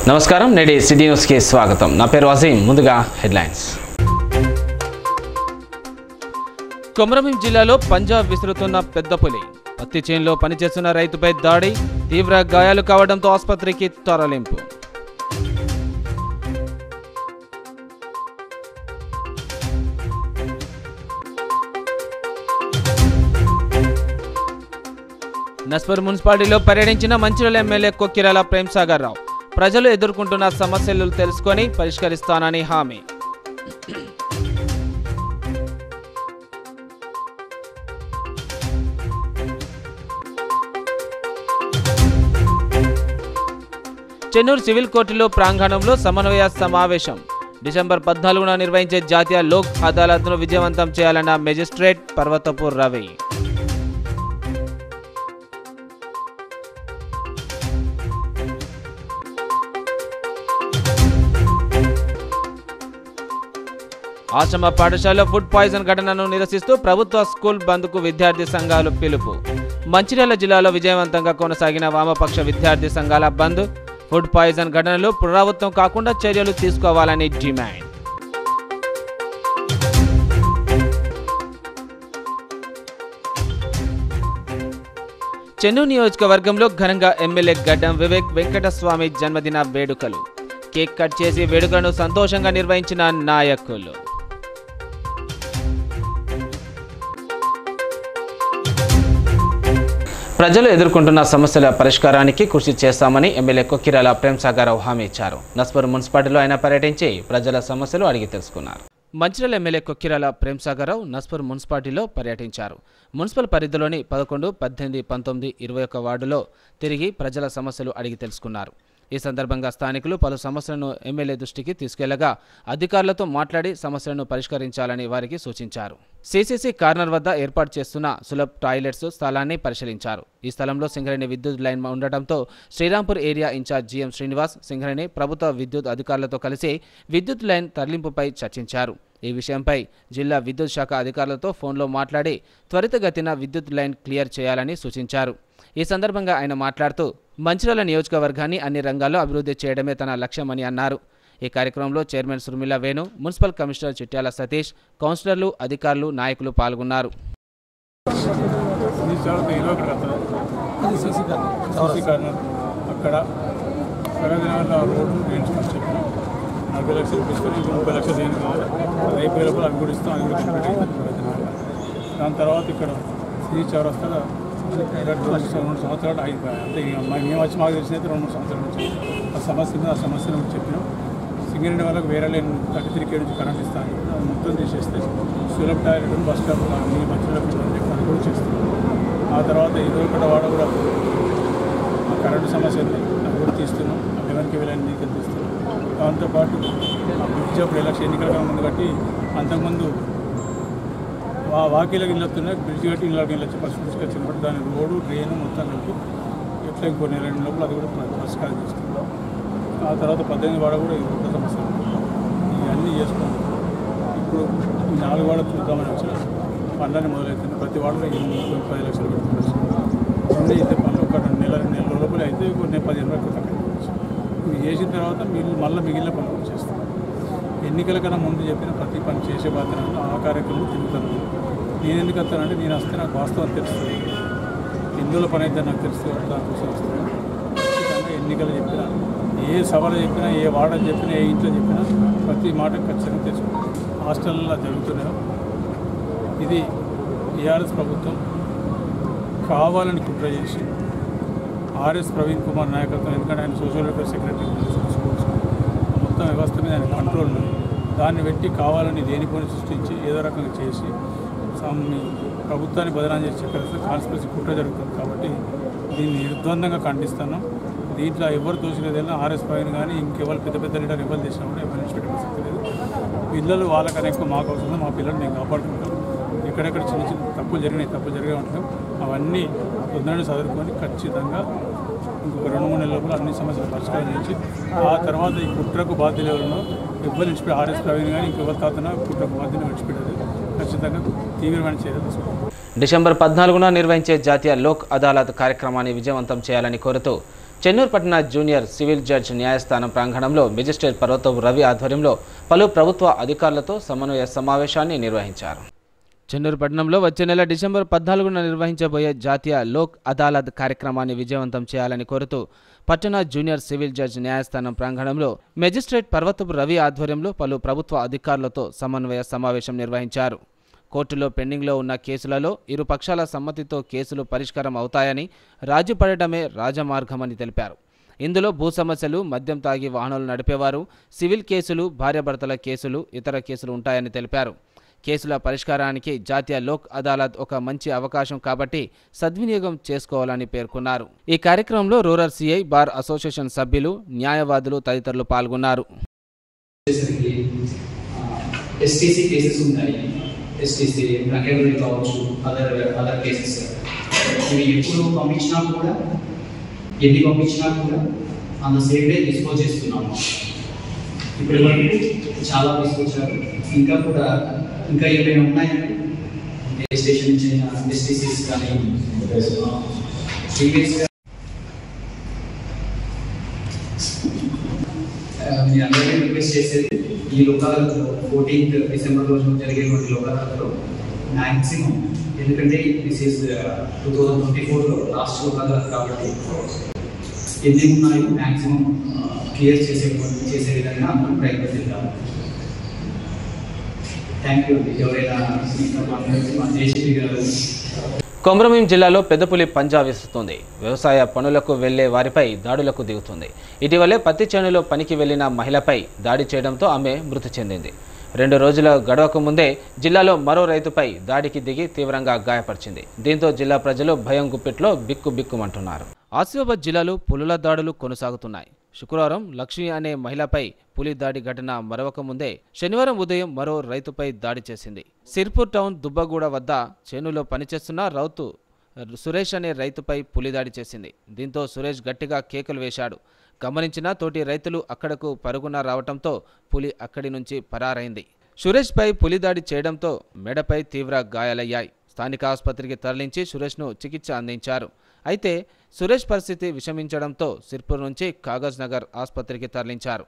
నమస్కారం, నేటి city news కి స్వాగతం. నా పేరు వసీం. ముందుగా హెడ్లైన్స్. కొమరంభీం జిల్లాలో పంజాబ్ విసురుతున్న పెద్ద పులి. పత్తి చేనులో పనిచేస్తున్న రైతుపై దాడి, తీవ్ర గాయాలు కావడంతో ఆసుపత్రికి తరలింపు. నస్పూర్ మున్సిపాలిటీలో పర్యటించిన మంచిర్యాల ఎమ్మెల్యే కొక్కిరాల ప్రేమ్సాగర్ రావు. ప్రజలు ఎదుర్కొంటున్న సమస్యలు తెలుసుకొని పరిష్కరిస్తానని హామీ. చెన్నూరు సివిల్ కోర్టులో ప్రాంగణంలో సమన్వయ సమావేశం. డిసెంబర్ 14న నిర్వహించే జాతీయ లోక్ అదాలత్ను విజయవంతం చేయాలన్న మెజిస్ట్రేట్ పర్వతపూర్ రవి. ఆశ్రమ పాఠశాలలో ఫుడ్ పాయిజన్ ఘటనను నిరసిస్తూ ప్రభుత్వ స్కూల్ బంద్కు విద్యార్థి సంఘాలు పిలుపు. మంచిర్యాల జిల్లాలో విజయవంతంగా కొనసాగిన వామపక్ష విద్యార్థి సంఘాల బంద్. ఫుడ్ పాయిజన్ ఘటనలు పునరావృతం కాకుండా చర్యలు తీసుకోవాలని డిమాండ్. చెన్నూరు నియోజకవర్గంలో ఘనంగా ఎమ్మెల్యే గడ్డం వివేక్ వెంకటస్వామి జన్మదిన వేడుకలు. కేక్ కట్ చేసి వేడుకలను సంతోషంగా నిర్వహించిన నాయకులు. ప్రజలు ఎదుర్కొంటున్న సమస్యల పరిష్కారానికి కృషి చేస్తామని ఎమ్మెల్యే కొక్కిరాల ప్రేమ్సాగర్ రావు హామీ ఇచ్చారు. నస్పూర్ మున్సిపాలిటీలో ఆయన పర్యటించి ప్రజల సమస్యలు అడిగి తెలుసుకున్నారు. మంచిర్యాల ఎమ్మెల్యే కొక్కిరాల ప్రేమ్సాగర్ రావు నస్పూర్ మున్సిపాలిటీలో పర్యటించారు. మున్సిపల్ పరిధిలోని 11, 18, 19, 21 వార్డులో తిరిగి ప్రజల సమస్యలు అడిగి తెలుసుకున్నారు. ఈ సందర్భంగా స్థానికులు పలు సమస్యలను ఎమ్మెల్యే దృష్టికి తీసుకెళ్లగా అధికారులతో మాట్లాడి సమస్యలను పరిష్కరించాలని వారికి సూచించారు. సిసిసి కార్నర్ వద్ద ఏర్పాటు చేస్తున్న సులభ్ టాయిలెట్స్ స్థలాన్ని పరిశీలించారు. ఈ స్థలంలో సింగరేణి విద్యుత్ లైన్ ఉండటంతో Srirampur area incharge GM Srinivas Singareni ప్రభుత్వ విద్యుత్ అధికారులతో కలిసి విద్యుత్ లైన్ తరలింపుపై చర్చించారు. ఈ విషయంపై జిల్లా విద్యుత్ శాఖ అధికారులతో ఫోన్లో మాట్లాడి త్వరితగతిన విద్యుత్ లైన్ క్లియర్ చేయాలని సూచించారు. ఈ సందర్భంగా ఆయన మాట్లాడుతూ మంచిర్యాల నియోజకవర్గాన్ని అన్ని రంగాల్లో అభివృద్ధి చేయడమే తన లక్ష్యమని అన్నారు. ఈ కార్యక్రమంలో chairman Surmila Venu, municipal commissioner Chityala Satish, కౌన్సిలర్లు, అధికారులు, నాయకులు పాల్గొన్నారు. దాని తర్వాత ఇక్కడ శ్రీ చౌరస్తాలో 2 సంవత్సరాలు అయిపోయాయి. అంటే మేము వచ్చి మాకు తెలిసినైతే 2-3 సంవత్సరాల నుంచి ఆ సమస్యను చెప్పినాం. సింగరేణి వాళ్ళకి వేరే లైన్ 33 kV నుంచి కరెంట్ ఇస్తాను, మొత్తం తీసేస్తే సులభ్ టాయిలెట్ బస్ స్టాప్ మధ్యలో అది కూడా చేస్తాం. ఆ తర్వాత ఇదొకటి వాడ కూడా ఆ కరెంటు సమస్య ఉంది, అది కూడా తీస్తున్నాం. 11 kV లైన్ నీకు తీస్తున్నాం. దాంతోపాటు బ్రిడ్జ్ అప్పుడు ఎలక్షన్ ఎన్నికల ముందు కట్టి అంతకుముందు వాకిలకు ఇల్లు వస్తున్నాయి, బ్రిడ్జ్ కట్టి ఇళ్ళకి వెళ్ళొచ్చి పరిస్థితికి వచ్చినప్పుడు దాని రోడ్డు డ్రైన్ మొత్తం కలిపి ఎట్లా కొన్ని 2 లోపల అది కూడా పరిష్కారం చేసుకుంటాం. ఆ తర్వాత 18 వాడ కూడా ఈ రోడ్డు సమస్యలు ఇవన్నీ చేసుకుంటాం. ఇప్పుడు 4 వాడ చూద్దామని వచ్చిన పనులన్నీ మొదలవుతుంది. ప్రతి వాడలో 10 లక్షలు పెట్టుకోవచ్చు. అన్నీ అయితే పనులు ఒక 2 నెలల లోపల అయితే కొన్ని 15 వరకు తగ్గవచ్చు. ఇవి చేసిన తర్వాత మళ్ళీ మిగిలిన పనులు చేస్తాం. ఎన్నికల కన్నా ముందు చెప్పిన ప్రతి పని చేసే బాధ్యత ఆ కార్యక్రమం తిరుగుతాను. నేను ఎందుకు వస్తానంటే నేను వస్తే నాకు వాస్తవం తెలుస్తుంది, ఎందులో పని అయితే నాకు తెలుస్తుంది, దానికోసం వస్తాను. ఖచ్చితంగా ఎన్నికలు చెప్పినా, ఏ సభలు చెప్పినా, ఏ వాడని చెప్పినా, ఏ ఇంట్లో చెప్పినా ప్రతి మాట ఖచ్చితంగా తెలుసుకుంటాను. హాస్టల్లో జరుగుతున్నాయో ఇది టీఆర్ఎస్ ప్రభుత్వం కావాలని కుట్ర చేసి ఆర్ఎస్ ప్రవీణ్ కుమార్ నాయకత్వం, ఎందుకంటే ఆయన సోషల్ వెల్ఫేర్ సెక్రటరీ స్కూల్స్ మొత్తం వ్యవస్థ మీద ఆయన కంట్రోల్ ఉంది. దాన్ని పెట్టి కావాలని దేనిపోని సృష్టించి ఏదో రకంగా చేసి ప్రభుత్వాన్ని బదనాం చేసి చెప్పేసి కాన్స్పిరసీ కుట్ర జరుగుతుంది. కాబట్టి దీన్ని నిర్ద్వందంగా ఖండిస్తున్నాం. దీంట్లో ఎవరు తోచిలేదైనా ఆర్ఎస్ ప్రవీణ్ కానీ ఇంకెవరు పెద్ద లీడర్ ఎవరు చేసినా కూడా ఎవరు నుంచి పెట్టే పరిస్థితి లేదు. పిల్లలు వాళ్ళకన్నా ఎక్కువ మాకు అవసరం, మా పిల్లలు మేము కాపాడుకుంటాం. ఎక్కడెక్కడ చిన్న తప్పులు జరిగే ఉంటాం, అవన్నీ తొందరగా చదువుకొని ఖచ్చితంగా ఇంకొక 2-3 నెలల లోపల అన్ని సమస్యలు పరిష్కారం చేసి ఆ తర్వాత ఈ కుట్రకు బాధ్యులు ఎవరున్నో ఎవరు విడిచిపెట్టి ఆర్ఎస్ ప్రవీణ్ కానీ ఇంకెవరు తాతన కుట్రకు బాధ్యతను విడిచిపెట్టేది ఖచ్చితంగా తీవ్రమైన చర్యలు తీసుకుంటాం. డిసెంబర్ 14న నిర్వహించే జాతీయ లోక్ అదాలత్ కార్యక్రమాన్ని విజయవంతం చేయాలని కోరుతూ చెన్నూరు పట్టణ జూనియర్ సివిల్ జడ్జ్ న్యాయస్థానం ప్రాంగణంలో మెజిస్ట్రేట్ పర్వతపు రవి ఆధ్వర్యంలో పలు ప్రభుత్వ అధికారులతో సమన్వయ సమావేశాన్ని నిర్వహించారు. చెన్నూరు పట్టణంలో వచ్చే నెల డిసెంబర్ 14న నిర్వహించబోయే జాతీయ లోక్ అదాలత్ కార్యక్రమాన్ని విజయవంతం చేయాలని కోరుతూ పట్టణ జూనియర్ సివిల్ జడ్జ్ న్యాయస్థానం ప్రాంగణంలో మెజిస్ట్రేట్ పర్వతపు రవి ఆధ్వర్యంలో పలు ప్రభుత్వ అధికారులతో సమన్వయ సమావేశం నిర్వహించారు. కోర్టులో పెండింగ్లో ఉన్న కేసులలో ఇరు పక్షాల సమ్మతితో కేసులు పరిష్కారం అవుతాయని, రాజీ పడటమే రాజమార్గమని తెలిపారు. ఇందులో భూ సమస్యలు, మద్యం తాగి వాహనాలు నడిపేవారు, సివిల్ కేసులు, భార్యాభర్తల కేసులు, ఇతర కేసులు ఉంటాయని తెలిపారు. కేసుల పరిష్కారానికి జాతీయ లోక్ అదాలత్ ఒక మంచి అవకాశం కాబట్టి సద్వినియోగం చేసుకోవాలని పేర్కొన్నారు. ఈ కార్యక్రమంలో రూరల్ సిఐ, బార్ అసోసియేషన్ సభ్యులు, న్యాయవాదులు తదితరులు పాల్గొన్నారు. ఇప్పుడు చాలా తీసుకొచ్చారు. ఇంకా ఏమైనా ఉన్నాయండి స్టేషన్ నుంచి ఎస్టీసీస్ కానీ ప్రీవియస్గా మీ అందరికీ రిక్వెస్ట్ చేసేది ఈ లోకాలలో 14th డిసెంబర్ రోజు జరిగేటువంటి లోకాలలో మ్యాక్సిమం, ఎందుకంటే దిస్ ఈస్ 2024లో లాస్ట్ లోకాలు కాబట్టి ఎన్ని ఉన్నాయో మ్యాక్సిమం క్లియర్ చేసే విధంగా మనం ప్రయత్నిద్దాం. Thank you. ఎవరైనా జేసీపీ గారు. కొమరంభీం జిల్లాలో పెద్దపులి పంజా విసురుతోంది. వ్యవసాయ పనులకు వెళ్లే వారిపై దాడులకు దిగుతుంది. ఇటీవలే పత్తి చేనులో పనికి వెళ్లిన మహిళపై దాడి చేయడంతో ఆమె మృతి చెందింది. 2 రోజుల గడవకు ముందే జిల్లాలో మరో రైతుపై దాడికి దిగి తీవ్రంగా గాయపరిచింది. దీంతో జిల్లా ప్రజలు భయం గుప్పిట్లో బిక్కుబిక్కుమంటున్నారు. ఆసిఫాబాద్ జిల్లాలో పులుల దాడులు కొనసాగుతున్నాయి. శుక్రవారం లక్ష్మి అనే మహిళపై పులి దాడి ఘటన మరవక ముందే శనివారం ఉదయం మరో రైతుపై దాడి చేసింది. సిర్పూర్ టౌన్ దుబ్బగూడ వద్ద చేనులో పనిచేస్తున్న రౌతు సురేష్ అనే రైతుపై పులి దాడి చేసింది. దీంతో సురేష్ గట్టిగా కేకలు వేశాడు. గమనించిన తోటి రైతులు అక్కడకు పరుగున రావడంతో పులి అక్కడి నుంచి పరారైంది. సురేష్పై పులి దాడి చేయడంతో మెడపై తీవ్ర గాయాలయ్యాయి. స్థానిక ఆసుపత్రికి తరలించి సురేష్ను చికిత్స అందించారు. అయితే సురేష్ పరిస్థితి విషమించడంతో సిర్పూర్ నుంచి కాగజ్ నగర్ ఆసుపత్రికి తరలించారు.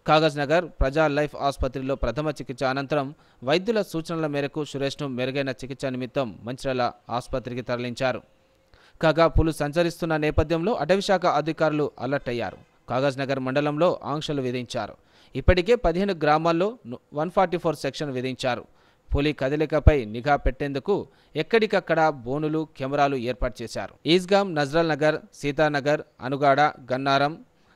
కాగజ్ నగర్ ప్రజా లైఫ్ ఆసుపత్రిలో ప్రథమ చికిత్స అనంతరం వైద్యుల సూచనల మేరకు సురేష్ను మెరుగైన చికిత్స నిమిత్తం మంచిర్యాల ఆసుపత్రికి తరలించారు. కాగా పులు సంచరిస్తున్న నేపథ్యంలో అటవీశాఖ అధికారులు అలర్ట్ అయ్యారు. కాగజ్ నగర్ మండలంలో ఆంక్షలు విధించారు. ఇప్పటికే 15 గ్రామాల్లో 144 సెక్షన్ విధించారు. పులి కదలికపై నిఘా పెట్టేందుకు ఎక్కడికక్కడ బోనులు, కెమెరాలు ఏర్పాటు చేశారు. ఈస్గాం, నజ్రల్ నగర్, సీతానగర్, అనుగాడ, గన్నారం,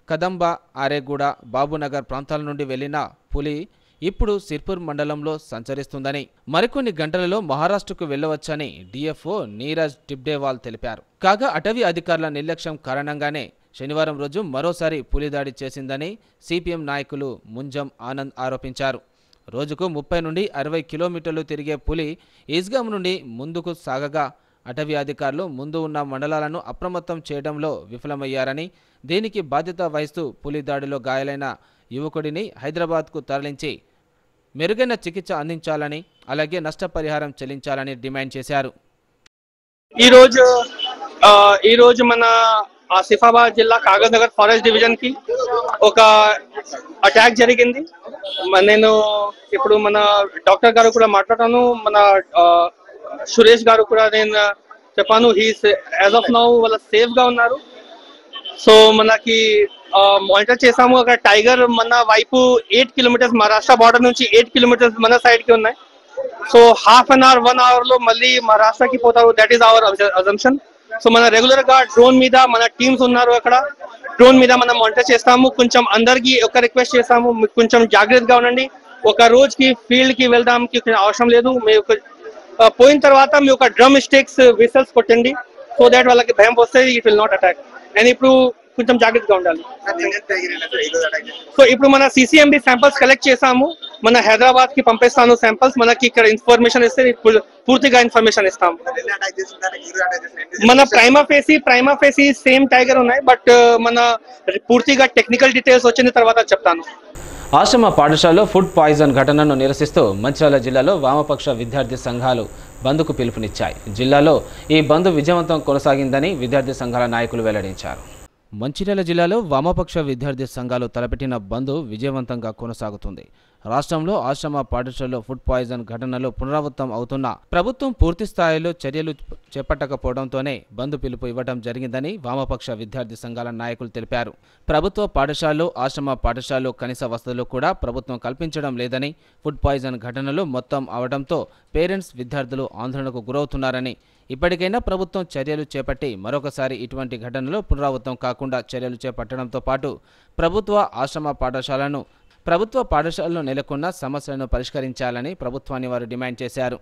కదంబ, ఆరేగూడ, బాబునగర్ ప్రాంతాల నుండి వెళ్లిన పులి ఇప్పుడు సిర్పూర్ మండలంలో సంచరిస్తుందని, మరికొన్ని గంటలలో మహారాష్ట్రకు వెళ్లవచ్చని డిఎఫ్ఓ నీరజ్ టిబ్డేవాల్ తెలిపారు. కాగా అటవీ అధికారుల నిర్లక్ష్యం కారణంగానే శనివారం రోజు మరోసారి పులి దాడి చేసిందని సిపిఎం నాయకులు ముంజం ఆనంద్ ఆరోపించారు. రోజుకు 30 నుండి 60 కిలోమీటర్లు తిరిగే పులి ఈస్గాం నుండి ముందుకు సాగగా అటవీ అధికారులు ముందు ఉన్న మండలాలను అప్రమత్తం చేయడంలో విఫలమయ్యారని, దీనికి బాధ్యత వహిస్తూ పులి దాడిలో గాయాలైన యువకుడిని హైదరాబాద్కు తరలించి మెరుగైన చికిత్స అందించాలని, అలాగే నష్టపరిహారం చెల్లించాలని డిమాండ్ చేశారు. ఈరోజు మన ఆసిఫాబాద్ జిల్లా కాగజ్ నగర్ ఫారెస్ట్ డివిజన్ కి ఒక అటాక్ జరిగింది. నేను ఇప్పుడు మన డాక్టర్ గారు కూడా మాట్లాడాను, మన సురేష్ గారు కూడా నేను చెప్పాను, హీస్ యాజ్ ఆఫ్ నౌ వాళ్ళ సేఫ్ గా ఉన్నారు. సో మనకి మానిటర్ చేసాము. అక్కడ టైగర్ మన వైపు 8 కిలోమీటర్స్ మహారాష్ట్ర బార్డర్ నుంచి 8 కిలోమీటర్స్ మన సైడ్ కి ఉన్నాయి. So half an hour 1 hour లో మళ్ళీ మహారాష్ట్రకి పోతారు. That is our assumption. So మన రెగ్యులర్ గా డ్రోన్ మీద మన టీమ్స్ ఉన్నారు, అక్కడ డ్రోన్ మీద మనం మానిటర్ చేస్తాము. కొంచెం అందరికి ఒక రిక్వెస్ట్ చేస్తాము, కొంచెం జాగ్రత్తగా ఉండండి. ఒక రోజుకి ఫీల్డ్ కి వెళ్దాంకి అవసరం లేదు. పోయిన తర్వాత మీ ఒక డ్రమ్ స్టిక్స్, విసల్స్ కొట్టండి. సో దాట్ వాళ్ళకి భయం వస్తుంది, it will not attack. And ఇప్పుడు కొంచెం జాగ్రత్తగా ఉండాలి. సో ఇప్పుడు మన సిసిఎంబి శాంపిల్స్ కలెక్ట్ చేసాము, మన హైదరాబాద్ కి పంపిస్తాను శాంపిల్స్. మనకి ఇక్కడ ఇన్ఫర్మేషన్ ఇస్తే పూర్తిగా ఇన్ఫర్మేషన్ ఇస్తాము. మన ప్రైమా ఫేసి సేమ్ టైగర్ ఉన్నాయి, బట్ మన పూర్తిగా టెక్నికల్ డీటెయిల్స్ వచ్చిన తర్వాత చెప్తాను. ఆశ్రమ పాఠశాలలో ఫుడ్ పాయిజన్ ఘటనను నిరసిస్తూ మంచిర్యాల జిల్లాలో వామపక్ష విద్యార్థి సంఘాలు బంద్కు పిలుపునిచ్చాయి. జిల్లాలో ఈ బంద్ విజయవంతం కొనసాగిందని విద్యార్థి సంఘాల నాయకులు వెల్లడించారు. మంచిర్యాల జిల్లాలో వామపక్ష విద్యార్థి సంఘాలు తలపెట్టిన బంద్ విజయవంతంగా కొనసాగుతుంది. రాష్ట్రంలో ఆశ్రమ పాఠశాలలో ఫుడ్ పాయిజన్ ఘటనలు పునరావృతం అవుతున్నా ప్రభుత్వం పూర్తి స్థాయిలో చర్యలు చేపట్టకపోవడంతోనే బంద్ పిలుపు ఇవ్వడం జరిగిందని వామపక్ష విద్యార్థి సంఘాల నాయకులు తెలిపారు. ప్రభుత్వ పాఠశాలలు, ఆశ్రమ పాఠశాలలు కనీస వసతులు కూడా ప్రభుత్వం కల్పించడం లేదని, ఫుడ్ పాయిజన్ ఘటనలు మొత్తం అవడంతో పేరెంట్స్, విద్యార్థులు ఆందోళనకు గురవుతున్నారని, ఇప్పటికైనా ప్రభుత్వం చర్యలు చేపట్టి మరొకసారి ఇటువంటి ఘటనలు పునరావృతం కాకుండా చర్యలు చేపట్టడంతో పాటు ప్రభుత్వ పాఠశాలను నెలకొన్న సమస్యలను పరిష్కరించాలని ప్రభుత్వాన్ని వారు డిమాండ్ చేశారు.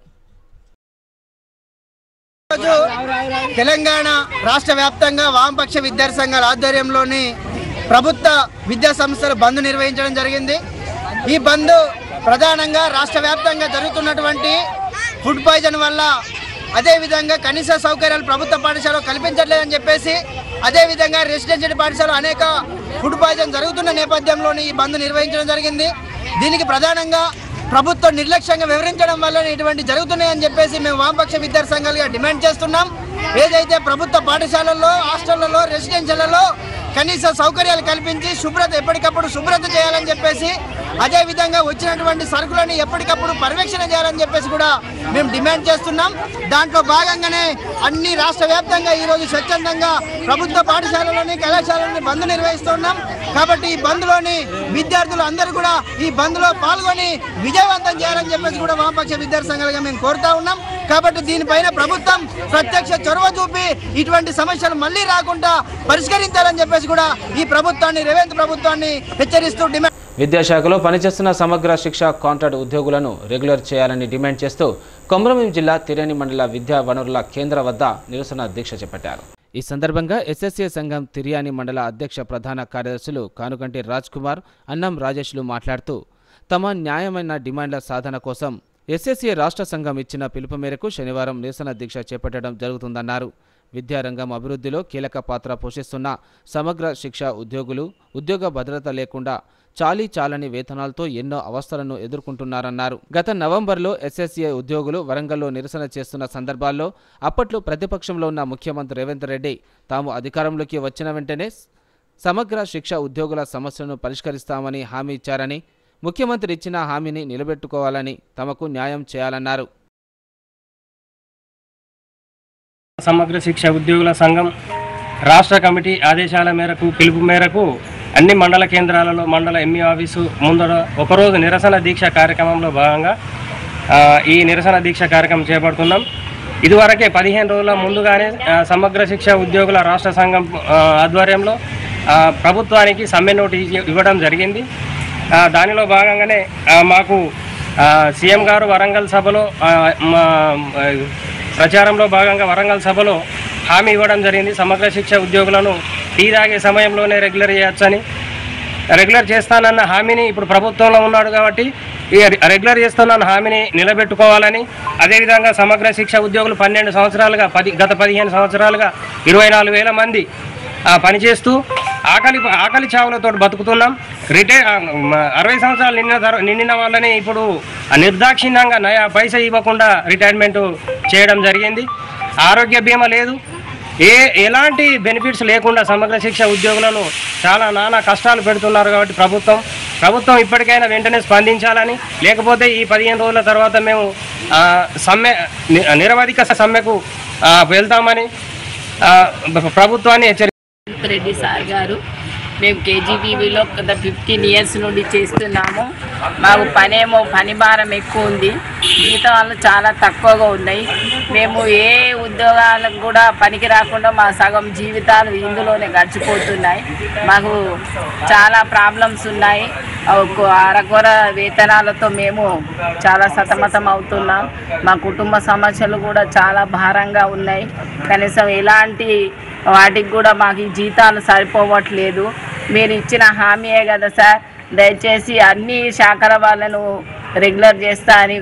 తెలంగాణ రాష్ట్ర వ్యాప్తంగా వామపక్ష విద్యార్థి సంఘాల ఆధ్వర్యంలోని ప్రభుత్వ విద్యా సంస్థలు బంద్ నిర్వహించడం జరిగింది. ఈ బంద్ ప్రధానంగా రాష్ట్ర వ్యాప్తంగా జరుగుతున్నటువంటి ఫుడ్ పాయిజన్ వల్ల, అదేవిధంగా కనీస సౌకర్యాలు ప్రభుత్వ పాఠశాలలో కల్పించట్లేదని చెప్పేసి, అదేవిధంగా రెసిడెన్షియల్ పాఠశాలలో అనేక ఫుడ్ పాయిజన్ జరుగుతున్న నేపథ్యంలోని ఈ బంద్ నిర్వహించడం జరిగింది. దీనికి ప్రధానంగా ప్రభుత్వం నిర్లక్ష్యంగా వివరించడం వల్ల ఇటువంటి జరుగుతున్నాయని చెప్పేసి మేము వామపక్ష విద్యార్థి సంఘాలుగా డిమాండ్ చేస్తున్నాం. ఏదైతే ప్రభుత్వ పాఠశాలల్లో, హాస్టళ్లలో, రెసిడెన్షియల్లో కనీస సౌకర్యాలు కల్పించి ఎప్పటికప్పుడు శుభ్రత చేయాలని చెప్పేసి, అదేవిధంగా వచ్చినటువంటి సరుకులను ఎప్పటికప్పుడు పర్యవేక్షణ చేయాలని చెప్పేసి కూడా మేము డిమాండ్ చేస్తున్నాం. దాంట్లో భాగంగానే అన్ని రాష్ట్ర వ్యాప్తంగా ఈరోజు స్వచ్ఛందంగా ప్రభుత్వ పాఠశాలలోని, కళాశాలలోని బంద్ నిర్వహిస్తున్నాం. కాబట్టి ఈ బంద్లోని విద్యార్థులు అందరూ కూడా ఈ బంద్లో పాల్గొని విజయవంతం చేయాలని చెప్పేసి కూడా వామపక్ష విద్యార్థి సంఘాలుగా మేము కోరుతా ఉన్నాం. కాబట్టి దీనిపైన ప్రభుత్వం ప్రత్యక్ష చొరవ చూపి ఇటువంటి సమస్యలు మళ్ళీ రాకుండా పరిష్కరించాలని చెప్పేసి కూడా ఈ ప్రభుత్వాన్ని, రేవంత్ ప్రభుత్వాన్ని హెచ్చరిస్తూ డిమాండ్. విద్యాశాఖలో పనిచేస్తున్న సమగ్ర శిక్ష కాంట్రాక్ట్ ఉద్యోగులను రెగ్యులర్ చేయాలని డిమాండ్ చేస్తూ కొమరంభీం జిల్లా తిరేని మండల విద్యా వనరుల కేంద్ర వద్ద నిరసన దీక్ష చేపట్టారు. ఈ సందర్భంగా ఎస్ఎస్ఏ సంఘం తిర్యాని మండల అధ్యక్ష ప్రధాన కార్యదర్శులు కానుగంటి రాజ్ కుమార్, అన్నం రాజేష్లు మాట్లాడుతూ తమ న్యాయమైన డిమాండ్ల సాధన కోసం ఎస్ఎస్ఏ రాష్ట్ర సంఘం ఇచ్చిన పిలుపు మేరకు శనివారం నిరసన దీక్ష చేపట్టడం జరుగుతుందన్నారు. విద్యారంగం అభివృద్ధిలో కీలక పాత్ర పోషిస్తున్న సమగ్ర శిక్ష ఉద్యోగులు ఉద్యోగ భద్రత లేకుండా చాలని వేతనాలతో ఎన్నో అవస్థలను ఎదుర్కొంటున్నారన్నారు. గత నవంబర్లో ఎస్ఎస్ఏ ఉద్యోగులు వరంగల్లో నిరసన చేస్తున్న సందర్భాల్లో అప్పట్లో ప్రతిపక్షంలో ఉన్న ముఖ్యమంత్రి రేవంత్ రెడ్డి తాము అధికారంలోకి వచ్చిన వెంటనే సమగ్ర శిక్ష ఉద్యోగుల సమస్యలను పరిష్కరిస్తామని హామీ ఇచ్చారని, ముఖ్యమంత్రి ఇచ్చిన హామీని నిలబెట్టుకోవాలని, తమకు న్యాయం చేయాలన్నారు. సమగ్ర శిక్ష ఉద్యోగుల సంఘం రాష్ట్ర కమిటీ ఆదేశాల మేరకు, పిలుపు మేరకు అన్ని మండల కేంద్రాలలో, మండల ఎంఈ ఆఫీసు ముందర ఒకరోజు నిరసన దీక్ష కార్యక్రమంలో భాగంగా ఈ నిరసన దీక్ష కార్యక్రమం చేపడుతున్నాం. ఇదివరకే 15 రోజుల ముందుగానే సమగ్ర శిక్ష ఉద్యోగుల రాష్ట్ర సంఘం ఆధ్వర్యంలో ప్రభుత్వానికి సమ్మె నోటీస్ ఇవ్వడం జరిగింది. దానిలో భాగంగానే మాకు సీఎం గారు వరంగల్ సభలో ప్రచారంలో భాగంగా వరంగల్ సభలో హామీ ఇవ్వడం జరిగింది. సమగ్ర శిక్ష ఉద్యోగులను టీ తాగే సమయంలోనే రెగ్యులర్ చేయొచ్చని. రెగ్యులర్ చేస్తానన్న హామీని ఇప్పుడు ప్రభుత్వంలో ఉన్నాడు కాబట్టి ఈ రెగ్యులర్ చేస్తున్న హామీని నిలబెట్టుకోవాలని, అదేవిధంగా సమగ్ర శిక్ష ఉద్యోగులు 12 సంవత్సరాలుగా గత 15 సంవత్సరాలుగా 24,000 మంది పనిచేస్తూ ఆకలి చావులతో బతుకుతున్నాం. 60 సంవత్సరాలు నిండిన వాళ్ళని ఇప్పుడు నిర్దాక్షిణ్యంగా నయా పైసా ఇవ్వకుండా రిటైర్మెంట్ చేయడం జరిగింది. ఆరోగ్య బీమా లేదు, ఎలాంటి బెనిఫిట్స్ లేకుండా సమగ్ర శిక్ష ఉద్యోగులను నానా కష్టాలు పెడుతున్నారు. కాబట్టి ప్రభుత్వం ఇప్పటికైనా వెంటనే స్పందించాలని, లేకపోతే ఈ 15 రోజుల తర్వాత మేము నిరవధిక సమ్మెకు వెళ్తామని ప్రభుత్వాన్ని రెడ్డి సార్ గారు, మేము కేజీబీవీలో గత 15 ఇయర్స్ నుండి చేస్తున్నాము. మాకు పని భారం ఎక్కువ ఉంది, జీతాలు చాలా తక్కువగా ఉన్నాయి. మేము ఏ ఉద్యోగాలకు కూడా పనికి రాకుండా మా సగం జీవితాలు ఇందులోనే గడిచిపోతున్నాయి. మాకు చాలా ప్రాబ్లమ్స్ ఉన్నాయి. అరకొర వేతనాలతో మేము చాలా సతమతం అవుతున్నాం. మా కుటుంబ సమస్యలు కూడా చాలా భారంగా ఉన్నాయి. కనీసం ఎలాంటి వాటికి కూడా మాకు ఈ జీతాలు సరిపోవట్లేదు. మీరు ఇచ్చిన హామీయే కదా సార్, దయచేసి అన్ని శాఖల వాళ్ళను రెగ్యులర్ చేస్తా అని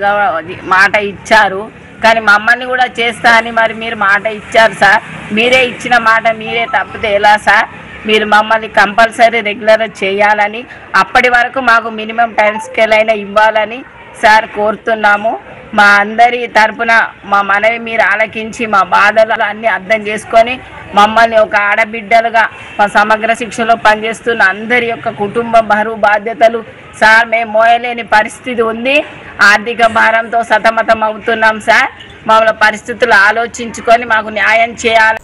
మాట ఇచ్చారు. కానీ మమ్మల్ని కూడా చేస్తా అని మరి మీరు మాట ఇచ్చారు సార్. మీరే ఇచ్చిన మాట మీరే తప్పితే ఎలా సార్? మీరు మమ్మల్ని కంపల్సరీ రెగ్యులర్ చేయాలని, అప్పటి వరకు మాకు మినిమం టైం స్కేల్ అయినా ఇవ్వాలని సార్ కోరుతున్నాము. మా అందరి తరపున మా మనవి మీరు ఆలకించి మా బాధలు అన్నీ అర్థం చేసుకొని మమ్మల్ని ఒక ఆడబిడ్డలుగా మా సమగ్ర శిక్షలో పనిచేస్తున్న అందరి యొక్క కుటుంబ బరువు బాధ్యతలు సార్ మేము మోయలేని పరిస్థితి ఉంది. ఆర్థిక భారంతో సతమతం అవుతున్నాం సార్. మమ్మల్ని పరిస్థితులు ఆలోచించుకొని మాకు న్యాయం చేయాలి.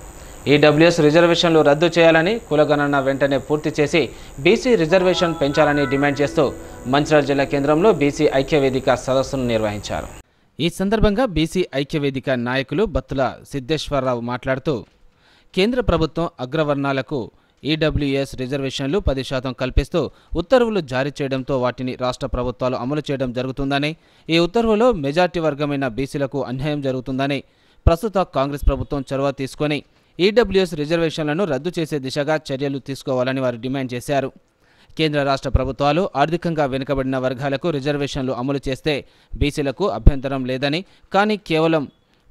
ఈడబ్ల్యూఎస్ రిజర్వేషన్లు రద్దు చేయాలని, కులగణన వెంటనే పూర్తి చేసి బీసీ రిజర్వేషన్ పెంచాలని డిమాండ్ చేస్తూ మంచిర్యాల జిల్లా కేంద్రంలో బీసీ ఐక్యవేదిక సదస్సును నిర్వహించారు. ఈ సందర్భంగా బీసీ ఐక్యవేదిక నాయకులు బత్తుల సిద్ధేశ్వరరావు మాట్లాడుతూ కేంద్ర ప్రభుత్వం అగ్రవర్ణాలకు ఈడబ్ల్యూఎస్ రిజర్వేషన్లు 10% కల్పిస్తూ ఉత్తర్వులు జారీ చేయడంతో వాటిని రాష్ట్ర ప్రభుత్వాలు అమలు చేయడం జరుగుతుందని, ఈ ఉత్తర్వులో మెజార్టీ వర్గమైన బీసీలకు అన్యాయం జరుగుతుందని, ప్రస్తుత కాంగ్రెస్ ప్రభుత్వం చొరవ తీసుకొని ఈడబ్ల్యూఎస్ రిజర్వేషన్లను రద్దు చేసే దిశగా చర్యలు తీసుకోవాలని వారు డిమాండ్ చేశారు. కేంద్ర రాష్ట్ర ప్రభుత్వాలు ఆర్థికంగా వెనుకబడిన వర్గాలకు రిజర్వేషన్లు అమలు చేస్తే బీసీలకు అభ్యంతరం లేదని, కానీ కేవలం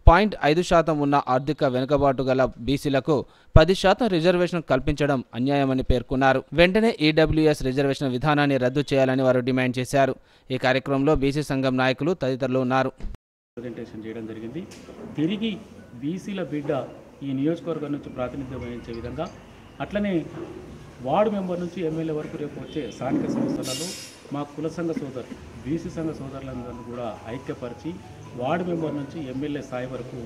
0.5% ఉన్న ఆర్థిక వెనుకబాటు గల బీసీలకు 10% రిజర్వేషన్ కల్పించడం అన్యాయమని పేర్కొన్నారు. వెంటనే ఈడబ్ల్యూఎస్ రిజర్వేషన్ విధానాన్ని రద్దు చేయాలని వారు డిమాండ్ చేశారు. ఈ కార్యక్రమంలో బీసీ సంఘం నాయకులు తదితరులు ఉన్నారు. ప్రజెంటేషన్ చేయడం జరిగింది. తిరిగి బీసీల బిడ్డ ఈ నియోజకవర్గం నుంచి ప్రాతినిధ్యం వహించే విధంగా, అట్లనే వార్డు మెంబర్ నుంచి ఎమ్మెల్యే వరకు రేపు వచ్చే స్థానిక సంస్థలలో మా కుల సంఘ సోదరులు, బీసీ సంఘ సోదరులందరూ కూడా ఐక్యపరిచి వార్డు మెంబర్ నుంచి ఎమ్మెల్యే స్థాయి వరకు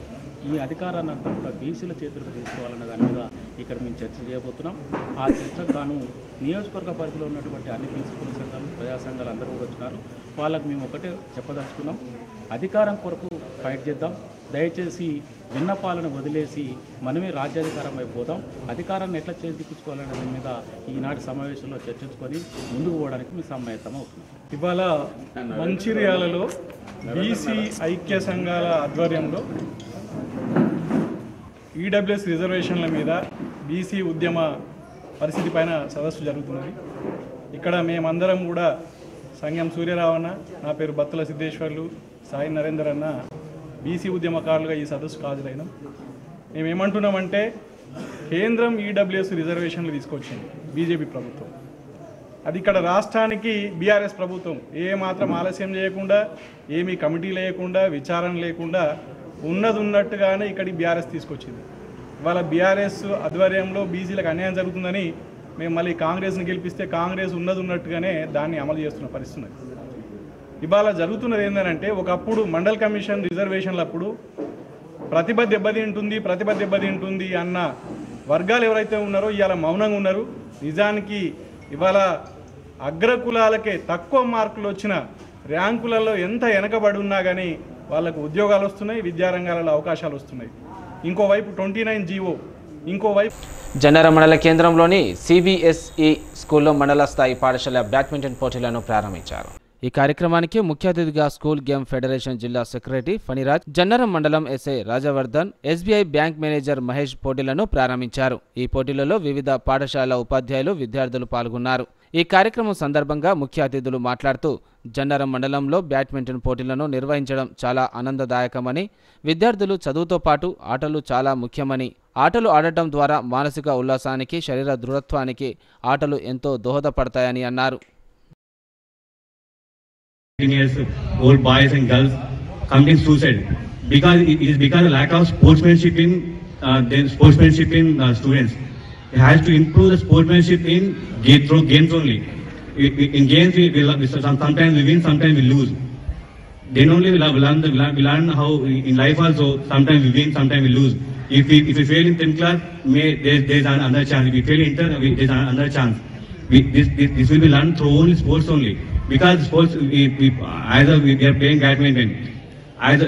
ఈ అధికారాన్ని అంతా కూడా బీసీల చేతులకు తీసుకోవాలన్న దాని మీద ఇక్కడ మేము చర్చ చేయబోతున్నాం. ఆ చర్చకు గాను నియోజకవర్గ పరిధిలో ఉన్నటువంటి అన్ని బీసీ కుల సంఘాలు, ప్రజా సంఘాలు అందరూ కూడా వచ్చినారు. వాళ్ళకు మేము ఒకటే చెప్పదలుచుకున్నాం, అధికారం కొరకు ఫైట్ చేద్దాం. దయచేసి విన్నపాలను వదిలేసి మనమే రాజ్యాధికారం అయిపోదాం. అధికారాన్ని ఎట్లా చేజిక్కించుకోవాలనే దాని మీద ఈనాటి సమావేశంలో చర్చించుకొని ముందుకు పోవడానికి మీ సమ్మతం అవుతుంది. ఇవాళ మంచిర్యాలలో బీసీ ఐక్య సంఘాల ఆధ్వర్యంలో ఈడబ్ల్యూఎస్ రిజర్వేషన్ల మీద బీసీ ఉద్యమ పరిస్థితి పైన సదస్సు జరుగుతున్నది. ఇక్కడ మేమందరం కూడా సంగం సూర్యరావు అన్న, నా పేరు బత్తుల సిద్ధేశ్వర్లు, సాయి నరేందర్ అన్న బీసీ ఉద్యమకారులుగా ఈ సదస్సుకు హాజరైనాం. మేమేమంటున్నామంటే కేంద్రం ఈడబ్ల్యూఎస్ రిజర్వేషన్లు తీసుకొచ్చింది బీజేపీ ప్రభుత్వం. అది ఇక్కడ రాష్ట్రానికి బీఆర్ఎస్ ప్రభుత్వం ఏ మాత్రం ఆలస్యం చేయకుండా, ఏమీ కమిటీ లేకుండా, విచారణ లేకుండా ఉన్నది ఉన్నట్టుగానే ఇక్కడికి బీఆర్ఎస్ తీసుకొచ్చింది. ఇవాళ బీఆర్ఎస్ ఆధ్వర్యంలో బీసీలకు అన్యాయం జరుగుతుందని మేము మళ్ళీ కాంగ్రెస్ని గెలిపిస్తే కాంగ్రెస్ ఉన్నది ఉన్నట్టుగానే దాన్ని అమలు చేస్తున్న పరిస్థితి. ఇవాళ జరుగుతున్నది ఏంటంటే, ఒకప్పుడు మండల్ కమిషన్ రిజర్వేషన్లప్పుడు ప్రతిభ దెబ్బతింటుంది అన్న వర్గాలు ఎవరైతే ఉన్నారో ఇవాళ మౌనంగా ఉన్నారు. నిజానికి ఇవాళ అగ్రకులాలకే తక్కువ మార్కులు వచ్చిన ర్యాంకులలో ఎంత వెనకబడి ఉన్నా కానీ వాళ్ళకు ఉద్యోగాలు వస్తున్నాయి, విద్యారంగాలలో అవకాశాలు వస్తున్నాయి. ఇంకోవైపు 29 జీవో, ఇంకోవైపు జన్నారం మండల కేంద్రంలోని సిబిఎస్ఈ స్కూల్లో మండల స్థాయి పాఠశాల బ్యాడ్మింటన్ పోటీలను ప్రారంభించారు. ఈ కార్యక్రమానికి ముఖ్య అతిథిగా స్కూల్ గేమ్ ఫెడరేషన్ జిల్లా సెక్రటరీ ఫణిరాజ్, జన్నారం మండలం SI Rajavardhan, SBI bank manager Mahesh పోటీలను ప్రారంభించారు. ఈ పోటీలలో వివిధ పాఠశాల ఉపాధ్యాయులు, విద్యార్థులు పాల్గొన్నారు. ఈ కార్యక్రమం సందర్భంగా ముఖ్య అతిథులు మాట్లాడుతూ జన్నారం మండలంలో బ్యాడ్మింటన్ పోటీలను నిర్వహించడం చాలా ఆనందదాయకమని, విద్యార్థులు చదువుతో పాటు ఆటలు చాలా ముఖ్యమని, ఆటలు ఆడటం ద్వారా మానసిక ఉల్లాసానికి, శరీర దృఢత్వానికి ఆటలు ఎంతో దోహదపడతాయని అన్నారు. Years old boys and girls committing suicide because it is because of lack of sportsmanship in students. It has to improve the sportsmanship in through games only. In games sometimes we win, sometimes we lose. Then only we learn how in life also sometimes we win, sometimes we lose. If we fail in 10th class, there is another chance. If we fail in inter, there is another chance. This will be learned through only sports only. Because sports, either we are playing badminton, either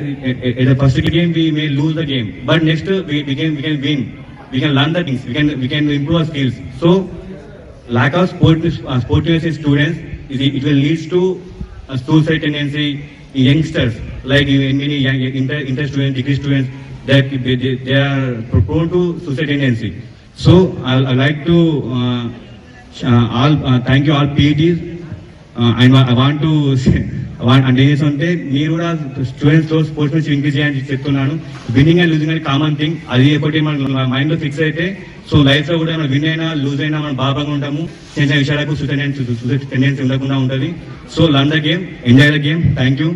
at the first game we may lose the game, but next we can win. We can learn the things. We can improve our skills. So lack of sportiveness in students, it will lead to a suicide tendency in youngsters. Like in many inter students, degree students, that they are prone to suicide tendency. So I like to thank you all PETs. I want to అంటే ఏంటంటే మీరు కూడా స్టూడెంట్స్లో sportsmanship increase చేయాలని చెప్తున్నాను. Winning and losing అనేది common thing. అది ఒకటి మన మైండ్లో ఫిక్స్ అయితే సో లైఫ్లో కూడా మనం విన్ అయినా లూజ్ అయినా మనం బాగా ఉంటాము. చిన్న చిన్న విషయాలకు సూసైడ్ టెండెన్సీ ఉండకుండా ఉంటుంది. So learn the game, enjoy the game. Thank you.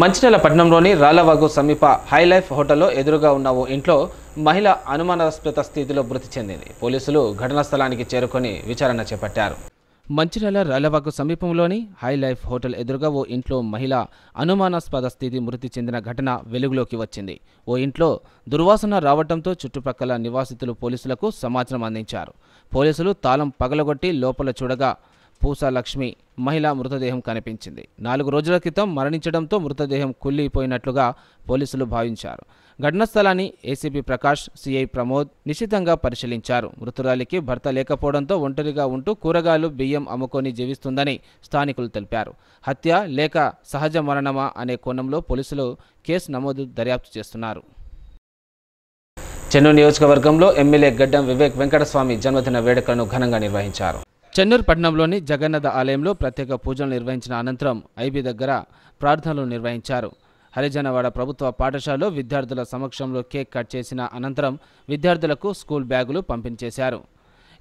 Mancherial పట్టణంలోని రాళ్లవాగు సమీప హైలైఫ్ హోటల్లో ఎదురుగా ఉన్న ఓ ఇంట్లో మహిళ అనుమానాస్పద స్థితిలో మృతి చెందింది. పోలీసులు ఘటనా స్థలానికి చేరుకొని విచారణ చేపట్టారు. మంచిర్యాల రాళ్లవాగు సమీపంలోని హై లైఫ్ హోటల్ ఎదురుగా ఓ ఇంట్లో మహిళ అనుమానాస్పద స్థితి మృతి చెందిన ఘటన వెలుగులోకి వచ్చింది. ఓ ఇంట్లో దుర్వాసన రావడంతో చుట్టుప్రక్కల నివాసితులు పోలీసులకు సమాచారం అందించారు. పోలీసులు తాళం పగలగొట్టి లోపల చూడగా పూసా లక్ష్మి మహిళ మృతదేహం కనిపించింది. 4 రోజుల క్రితం మరణించడంతో మృతదేహం కుళ్ళిపోయినట్లుగా పోలీసులు భావించారు. ఘటనా స్థలాన్ని ఏసీపీ ప్రకాష్, సిఐ ప్రమోద్ నిశితంగా పరిశీలించారు. మృతురాలికి భర్త లేకపోవడంతో ఒంటరిగా ఉంటూ కూరగాయలు, బియ్యం అమ్ముకొని జీవిస్తుందని స్థానికులు తెలిపారు. హత్య లేక సహజ మరణమా అనే కోణంలో పోలీసులు కేసు నమోదు దర్యాప్తు చేస్తున్నారు. చెన్నూరు నియోజకవర్గంలో ఎమ్మెల్యే గడ్డం వివేక్ వెంకటస్వామి జన్మదిన వేడుకలను ఘనంగా నిర్వహించారు. చెన్నూరు పట్టణంలోని జగన్నాథ ఆలయంలో ప్రత్యేక పూజలు నిర్వహించిన అనంతరం ఐబీ దగ్గర ప్రార్థనలు నిర్వహించారు. హరిజనవాడ ప్రభుత్వ పాఠశాలలో విద్యార్థుల సమక్షంలో కేక్ కట్ చేసిన అనంతరం విద్యార్థులకు స్కూల్ బ్యాగులు పంపిణీ చేశారు.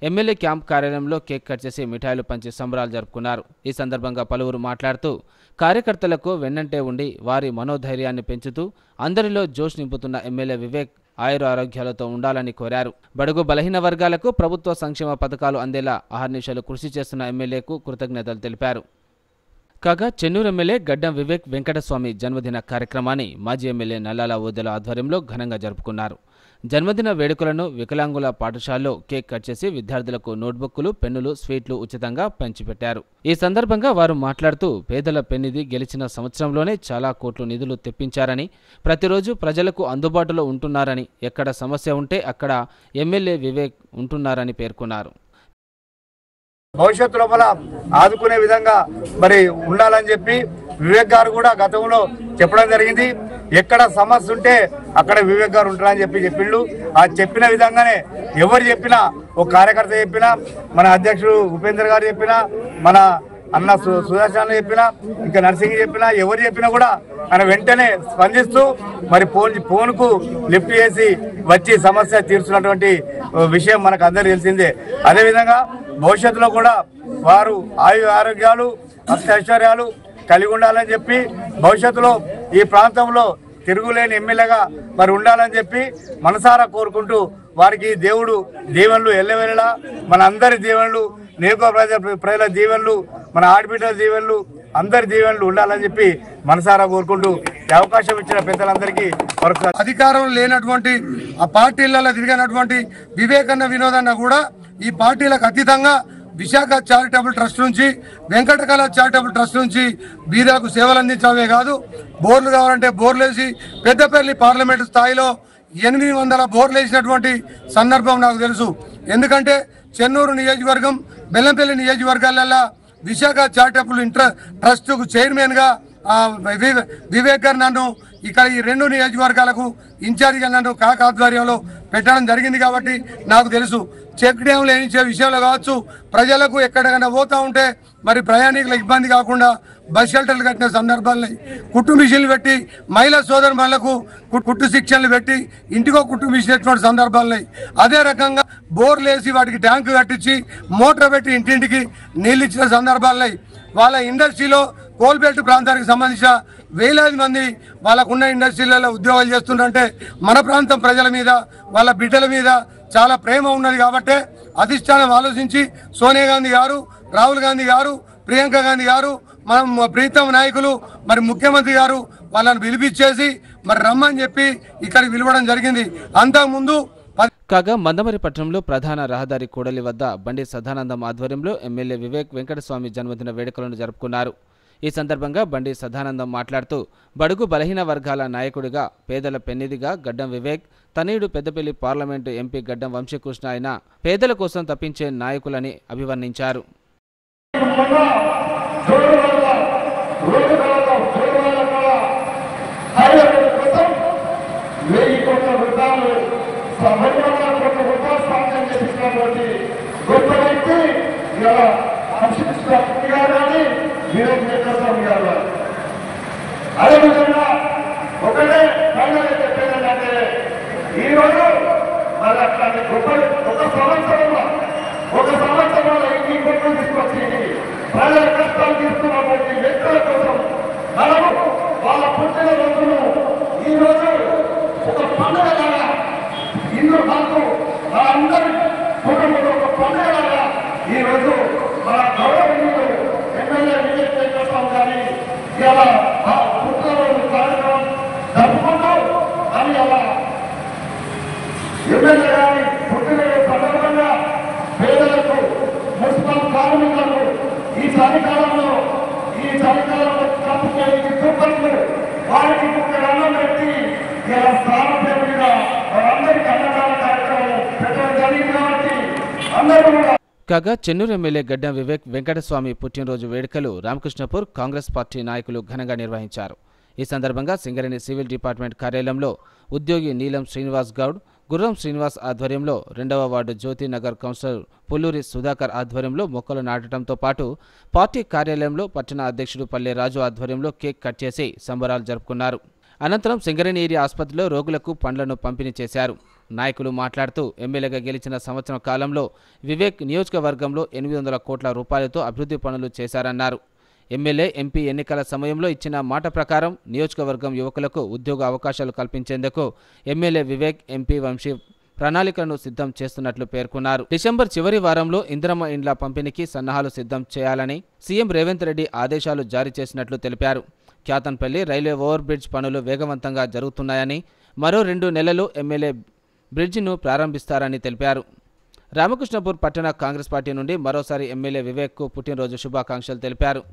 ఎమ్మెల్యే క్యాంప్ కార్యాలయంలో కేక్ కట్ చేసి మిఠాయిలు పంచి సంబరాలు జరుపుకున్నారు. ఈ సందర్భంగా పలువురు మాట్లాడుతూ కార్యకర్తలకు వెన్నంటే ఉండి వారి మనోధైర్యాన్ని పెంచుతూ అందరిలో జోష్ నింపుతున్న ఎమ్మెల్యే వివేక్ ఆయురారోగ్యాలతో ఉండాలని కోరారు. బడుగు బలహీన వర్గాలకు ప్రభుత్వ సంక్షేమ పథకాలు అందేలా అహర్నిశలు కృషి చేస్తున్న ఎమ్మెల్యేకు కృతజ్ఞతలు తెలిపారు. కాగా చెన్నూరు ఎమ్మెల్యే గడ్డం వివేక్ వెంకటస్వామి జన్మదిన కార్యక్రమాన్ని మాజీ ఎమ్మెల్యే నల్లాల ఓదెల ఆధ్వర్యంలో ఘనంగా జరుపుకున్నారు. జన్మదిన వేడుకలను వికలాంగుల పాఠశాలలో కేక్ కట్ చేసి విద్యార్థులకు నోట్బుక్లు, పెన్నులు, స్వీట్లు ఉచితంగా పంచిపెట్టారు. ఈ సందర్భంగా వారు మాట్లాడుతూ పేదల పెన్నిధి గెలిచిన సంవత్సరంలోనే చాలా కోట్లు నిధులు తెప్పించారని, ప్రతిరోజు ప్రజలకు అందుబాటులో ఉంటున్నారని, ఎక్కడ సమస్య ఉంటే అక్కడ ఎమ్మెల్యే వివేక్ ఉంటున్నారని పేర్కొన్నారు. భవిష్యత్తు లోపల ఆదుకునే విధంగా మరి ఉండాలని చెప్పి వివేక్ గారు కూడా గతంలో చెప్పడం జరిగింది. ఎక్కడ సమస్య ఉంటే అక్కడ వివేక్ గారు ఉంటారని చెప్పిండు. ఆ చెప్పిన విధంగానే ఎవరు చెప్పినా, ఒక కార్యకర్త చెప్పినా, మన అధ్యక్షుడు ఉపేందర్ గారు చెప్పినా, మన అన్న సుదర్శన్ చెప్పినా, ఇంకా నర్సింగ్ చెప్పినా, ఎవరు చెప్పినా కూడా ఆయన వెంటనే స్పందిస్తూ మరి ఫోన్కు లిఫ్ట్ చేసి వచ్చి సమస్య తీర్చున్నటువంటి విషయం మనకు అందరికీ తెలిసిందే. అదేవిధంగా భవిష్యత్తులో కూడా వారు ఆరోగ్యాలు, అష్టైశ్వర్యాలు కలిగి ఉండాలని చెప్పి భవిష్యత్తులో ఈ ప్రాంతంలో తిరుగులేని ఎమ్మెల్యేగా మరి ఉండాలని చెప్పి మనసారా కోరుకుంటూ వారికి దేవుడు దీవెనలు ఎల్లవేళలా, మన అందరి దీవెనలు, నియోజకవర్గ ప్రజల దీవెనలు, మన ఆడబిడ్డల దీవెనలు, అందరి దీవెనలు ఉండాలని చెప్పి మనసారా కోరుకుంటూ అవకాశం ఇచ్చిన పెద్దలందరికీ అధికారం లేనటువంటి ఆ పార్టీలలో తిరిగినటువంటి వివేకన్న వినోదన్న కూడా ఈ పార్టీలకు అతీతంగా విశాఖ చారిటబుల్ ట్రస్ట్ నుంచి, వెంకటకళ చారిటబుల్ ట్రస్ట్ నుంచి బీదాకు సేవలు అందించడమే కాదు, బోర్లు కావాలంటే బోర్లు వేసి పెద్దపల్లి పార్లమెంటు స్థాయిలో 800 బోర్లు వేసినటువంటి సందర్భం నాకు తెలుసు. ఎందుకంటే చెన్నూరు నియోజకవర్గం, బెల్లంపల్లి నియోజకవర్గాలలో విశాఖ చారిటబుల్ ట్రస్ట్ చైర్మన్ గా వివేక్ గారు నన్ను ఇక్కడ ఈ 2 నియోజకవర్గాలకు ఇన్ఛార్జిగా నన్ను కాక ఆధ్వర్యంలో పెట్టడం జరిగింది. కాబట్టి నాకు తెలుసు. చెక్ డ్యామ్లు వేయించే విషయంలో కావచ్చు, ప్రజలకు ఎక్కడికైనా పోతా ఉంటే మరి ప్రయాణికులకు ఇబ్బంది కాకుండా బస్ షెల్టర్లు కట్టిన సందర్భాలని, కుట్టు మిషన్లు పెట్టి మహిళా సోదరులకు కుట్టు శిక్షణలు పెట్టి ఇంటికో కుట్టు మిషన్ ఎటువంటి సందర్భాలని, అదే రకంగా బోర్లు వేసి వాటికి ట్యాంకు కట్టించి మోటార్ పెట్టి ఇంటింటికి నీళ్ళు ఇచ్చిన సందర్భాలని, వాళ్ళ ఇండస్ట్రీలో కోల్బెల్ట్ ప్రాంతానికి సంబంధించిన వేలాది మంది వాళ్ళకున్న ఇండస్ట్రీలలో ఉద్యోగాలు చేస్తుంటే మన ప్రాంతం ప్రజల మీద, వాళ్ళ బిడ్డల మీద చాలా ప్రేమ ఉన్నది. కాబట్టి అధిష్టానం ఆలోచించి సోనియా గాంధీ గారు, రాహుల్ గాంధీ గారు, ప్రియాంక గాంధీ గారు, మనం ప్రీతం నాయకులు, మరి ముఖ్యమంత్రి గారు వాళ్ళని పిలిపించేసి మరి రమ్మని చెప్పి ఇక్కడికి పిలవడం జరిగింది. అంతకుముందు కాగా మందమరి పట్టణంలో ప్రధాన రహదారి కూడలి వద్ద బండి సదానందం ఆధ్వర్యంలో ఎమ్మెల్యే వివేక్ వెంకటస్వామి జన్మదిన వేడుకలను జరుపుకున్నారు. ఈ సందర్భంగా బండి సదానందం మాట్లాడుతూ బడుగు బలహీన వర్గాల నాయకుడిగా, పేదల పెన్నిధిగా గడ్డం వివేక్, తనయుడు పెద్దపల్లి పార్లమెంటు ఎంపీ గడ్డం వంశీకృష్ణ అయిన పేదల కోసం తప్పించే నాయకులని అభివర్ణించారు. అదేవిధంగా ఒకటే చెప్పేదంటే ఈరోజు మరి అట్లాంటి గొప్ప ఒక సంవత్సరంలో ఈ గొప్పలు తీసుకొచ్చి ప్రజల కష్టాలు తీసుకున్నటువంటి వ్యక్తుల కోసం మనము వాళ్ళ పుట్టిన రోజును ఈ రోజు ఒక పండుగ ఇలా పుట్టినరోజు కార్యక్రమం జరుపుకుంటూ అని అలా ఎమ్మెల్యే గారి పుట్టినరోజు సందర్భంగా పేదలకు మున్సిపల్ కార్మికులకు ఈ చలికాలంలో కప్పుకోవడానికి దుప్పట్లు వారికి ముఖ్య అన్నం పెట్టి ఇలా స్థానం పేరు మీద వారందరికీ అన్నదాన కార్యక్రమం పెట్టడం జరిగింది కాబట్టి అందరూ కూడా. కాగా చెన్నూరు ఎమ్మెల్యే గడ్డం వివేక్ వెంకటస్వామి పుట్టినరోజు వేడుకలు రామకృష్ణపూర్ కాంగ్రెస్ పార్టీ నాయకులు ఘనంగా నిర్వహించారు. ఈ సందర్భంగా సింగరేణి సివిల్ డిపార్ట్మెంట్ కార్యాలయంలో ఉద్యోగి నీలం శ్రీనివాస్ గౌడ్, గుర్రం శ్రీనివాస్ ఆధ్వర్యంలో 2వ వార్డు జ్యోతి నగర్ కౌన్సిలర్ పుల్లూరి సుధాకర్ ఆధ్వర్యంలో మొక్కలు నాటడంతో పాటు పార్టీ కార్యాలయంలో పట్టణ అధ్యక్షుడు పల్లె రాజు ఆధ్వర్యంలో కేక్ కట్ చేసి సంబరాలు జరుపుకున్నారు. అనంతరం సింగరేణి ఏరియా ఆసుపత్రిలో రోగులకు పండ్లను పంపిణీ చేశారు. నాయకులు మాట్లాడుతూ ఎమ్మెల్యేగా గెలిచిన సంవత్సరం కాలంలో వివేక్ నియోజకవర్గంలో 800 కోట్ల రూపాయలతో అభివృద్ధి పనులు చేశారన్నారు. ఎమ్మెల్యే ఎంపీ ఎన్నికల సమయంలో ఇచ్చిన మాట ప్రకారం నియోజకవర్గం యువకులకు ఉద్యోగ అవకాశాలు కల్పించేందుకు ఎమ్మెల్యే వివేక్ ఎంపీ వంశీ ప్రణాళికలను సిద్ధం చేస్తున్నట్లు పేర్కొన్నారు. డిసెంబర్ చివరి వారంలో ఇందిరమ్మ ఇండ్ల పంపిణీకి సన్నాహాలు సిద్ధం చేయాలని సీఎం రేవంత్ రెడ్డి ఆదేశాలు జారీ చేసినట్లు తెలిపారు. క్యాతన్పల్లి రైల్వే ఓవర్ బ్రిడ్జ్ పనులు వేగవంతంగా జరుగుతున్నాయని, మరో 2 నెలలు ఎమ్మెల్యే బ్రిడ్జిను ప్రారంభిస్తారని తెలిపారు. రామకృష్ణపూర్ పట్టణ కాంగ్రెస్ పార్టీ నుండి మరోసారి ఎమ్మెల్యే వివేక్కు పుట్టినరోజు శుభాకాంక్షలు తెలిపారు.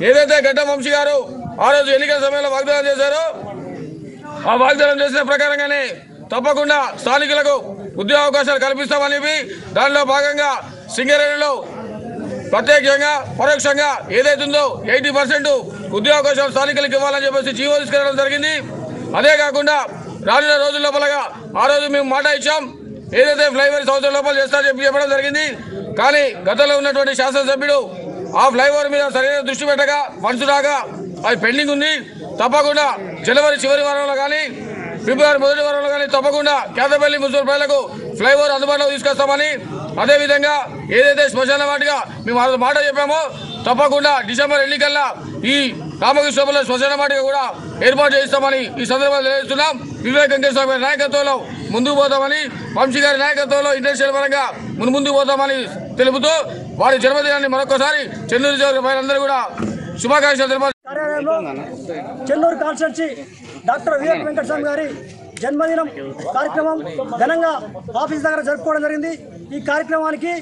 ఏదైతే గడ్డం వంశీ గారు ఆ రోజు ఎన్నికల సమయంలో వాగ్దానం చేశారో ఆ వాగ్దానం చేసిన ప్రకారంగానే తప్పకుండా స్థానికులకు ఉద్యోగ అవకాశాలు కల్పిస్తామని దానిలో భాగంగా సింగరేణిలో ప్రత్యేకంగా పరోక్షంగా ఏదైతుందో 80% ఉద్యోగ అవకాశాలు స్థానికులకు ఇవ్వాలని చెప్పేసి జీవో తీసుకెళ్లడం జరిగింది. అదే కాకుండా రానున్న రోజుల లోపలగా ఆ రోజు మేము మాట ఇచ్చాం, ఏదైతే ఫ్లైఓవర్ సంవత్సరం లోపల చేస్తారని చెప్పడం జరిగింది. కానీ గతంలో ఉన్నటువంటి శాసనసభ్యుడు ఆ ఫ్లైఓవర్ మీద సరైన దృష్టి పెట్టగా ఫండ్స్ రాగా అది పెండింగ్ ఉంది. తప్పకుండా జనవరి చివరి వారంలో కానీ ఫిబ్రవరి మొదటి వారంలో కానీ తప్పకుండా కేతపల్లి మున్సిపల్ ప్రజలకు ఫ్లైఓవర్ అందుబాటులోకి తీసుకొస్తామని, అదేవిధంగా ఏదైతే శ్మశాన వాటిగా మేము ఆ మాట చెప్పామో తప్పకుండా డిసెంబర్ ఎన్నికల్లో ఈ రామకృష్ణపల్లి శ్మశాన వాటిగా కూడా ఏర్పాటు చేస్తామని ఈ సందర్భంగా తెలియజేస్తున్నాం. వివేక్ వెంకటస్వామి నాయకత్వంలో ముందుకు పోతామని, వంశీ గారి నాయకత్వంలో ఇండస్ట్రియల్ పరంగా ముందుకు పోతామని తెలుపుతూ వారి జన్మదినాన్ని మరొకసారి చెన్నూరు ప్రజలందరూ కూడా శుభాకాంక్షలు తెలిపారు. చెన్నూరు కాన్స్టిట్యున్సీ డాక్టర్ వివేక్ వెంకటస్వామి గారి జన్మదినం కార్యక్రమం ఘనంగా ఆఫీస్ దగ్గర జరుపుకోవడం జరిగింది. ఈ కార్యక్రమానికి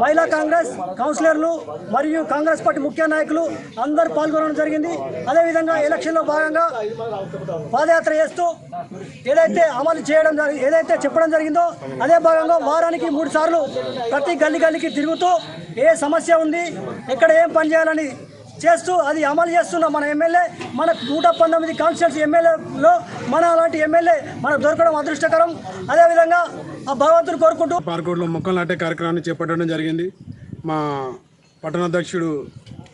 మహిళా కాంగ్రెస్ కౌన్సిలర్లు మరియు కాంగ్రెస్ పార్టీ ముఖ్య నాయకులు అందరూ పాల్గొనడం జరిగింది. అదేవిధంగా ఎలక్షన్లో భాగంగా పాదయాత్ర చేస్తూ ఏదైతే అమలు చేయడం ఏదైతే చెప్పడం జరిగిందో అదే భాగంగా వారానికి 3 సార్లు ప్రతి గల్లీకి తిరుగుతూ ఏ సమస్య ఉంది, ఎక్కడ ఏం పని చేయాలని చేస్తూ అది అమలు చేస్తున్న మన ఎమ్మెల్యే, మన 119 కాన్స్టిట్యున్సీ ఎమ్మెల్యేలో మన అలాంటి ఎమ్మెల్యే మనకు దొరకడం అదృష్టకరం. అదేవిధంగా ఆ భగవంతుని కోరుకుంటూ పార్కోడ్లో మొక్కలు నాటే కార్యక్రమాన్ని చేపట్టడం జరిగింది. మా పట్టణాధ్యక్షుడు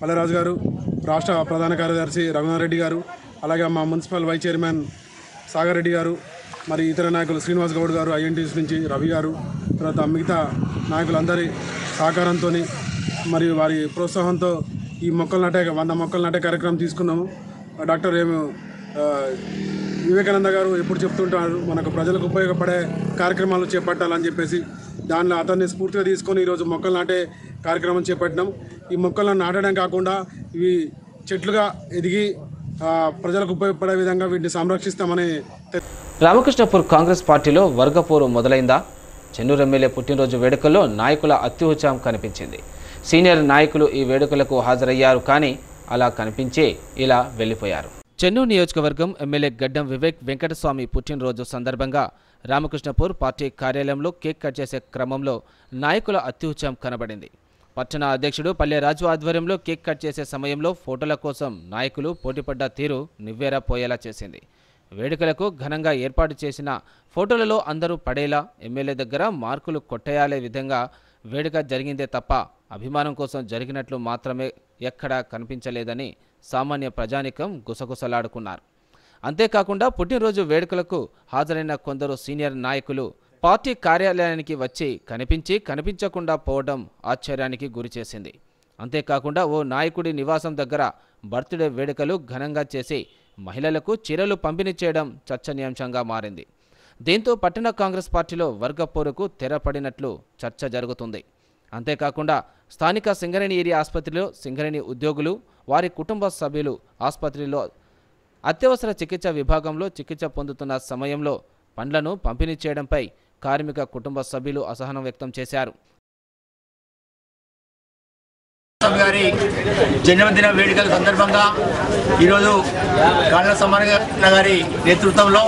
పల్లెరాజు గారు, రాష్ట్ర ప్రధాన కార్యదర్శి రఘునాథ్ రెడ్డి గారు, అలాగే మా municipal vice chairman Sagar Reddy గారు, మరి ఇతర నాయకులు శ్రీనివాస్ గౌడ్ గారు ఐఎన్టీసీ నుంచి రవి గారు, తర్వాత మిగతా నాయకులందరి సహకారంతో మరియు వారి ప్రోత్సాహంతో ఈ మొక్కలు నాటే 100 మొక్కలు నాటే కార్యక్రమం తీసుకున్నాము. డాక్టర్ వివేకానంద గారు ఎప్పుడు చెప్తుంటారు మనకు ప్రజలకు ఉపయోగపడే కార్యక్రమాలు చేపట్టాలని చెప్పేసి, దానిలో అతన్ని స్ఫూర్తిగా తీసుకొని ఈరోజు మొక్కలు నాటే కార్యక్రమం చేపట్టినాం. ఈ మొక్కలను నాటడం కాకుండా ఇవి చెట్లుగా ఎదిగి ప్రజలకు ఉపయోగపడే విధంగా వీటిని సంరక్షిస్తామని. రామకృష్ణపూర్ కాంగ్రెస్ పార్టీలో వర్గపోరు మొదలైందా? చెన్నూరు ఎమ్మెల్యే పుట్టినరోజు వేడుకల్లో నాయకుల అత్యుత్సాహం కనిపించింది. సీనియర్ నాయకులు ఈ వేడుకలకు హాజరయ్యారు, కానీ అలా కనిపించే ఇలా వెళ్లిపోయారు. చెన్నూరు నియోజకవర్గం ఎమ్మెల్యే గడ్డం వివేక్ వెంకటస్వామి పుట్టినరోజు సందర్భంగా రామకృష్ణపూర్ పార్టీ కార్యాలయంలో కేక్ కట్ చేసే క్రమంలో నాయకుల అత్యుత్సాహం కనబడింది. పట్టణ అధ్యక్షుడు పల్లె రాజు ఆధ్వర్యంలో కేక్ కట్ చేసే సమయంలో ఫోటోల కోసం నాయకులు పోటీపడ్డ తీరు నివ్వేరా పోయేలా చేసింది. వేడుకలకు ఘనంగా ఏర్పాటు చేసిన ఫోటోలలో అందరూ పడేలా ఎమ్మెల్యే దగ్గర మార్కులు కొట్టేయాలే విధంగా వేడుక జరిగిందే తప్ప అభిమానం కోసం జరిగినట్లు మాత్రమే ఎక్కడా కనిపించలేదని సామాన్య ప్రజానికం గుసగుసలాడుకున్నారు. అంతేకాకుండా పుట్టినరోజు వేడుకలకు హాజరైన కొందరు సీనియర్ నాయకులు పార్టీ కార్యాలయానికి వచ్చి కనిపించకుండా పోవడం ఆశ్చర్యానికి గురిచేసింది. అంతేకాకుండా ఓ నాయకుడి నివాసం దగ్గర బర్త్డే వేడుకలు ఘనంగా చేసి మహిళలకు చీరలు పంపిణీ చేయడం చర్చనీయాంశంగా మారింది. దీంతో పట్టణ కాంగ్రెస్ పార్టీలో వర్గపోరుకు తెరపడినట్లు చర్చ జరుగుతుంది. అంతేకాకుండా స్థానిక సింగరేణి ఏరియా ఆసుపత్రిలో సింగరేణి ఉద్యోగులు వారి కుటుంబ సభ్యులు ఆసుపత్రిలో అత్యవసర చికిత్స విభాగంలో చికిత్స పొందుతున్న సమయంలో పండ్లను పంపిణీ చేయడంపై కార్మిక కుటుంబ సభ్యులు అసహనం వ్యక్తం చేశారు. గారి జన్మదిన వేడుకల సందర్భంగా ఈరోజు కాళ్ళ సమాన గారి నేతృత్వంలో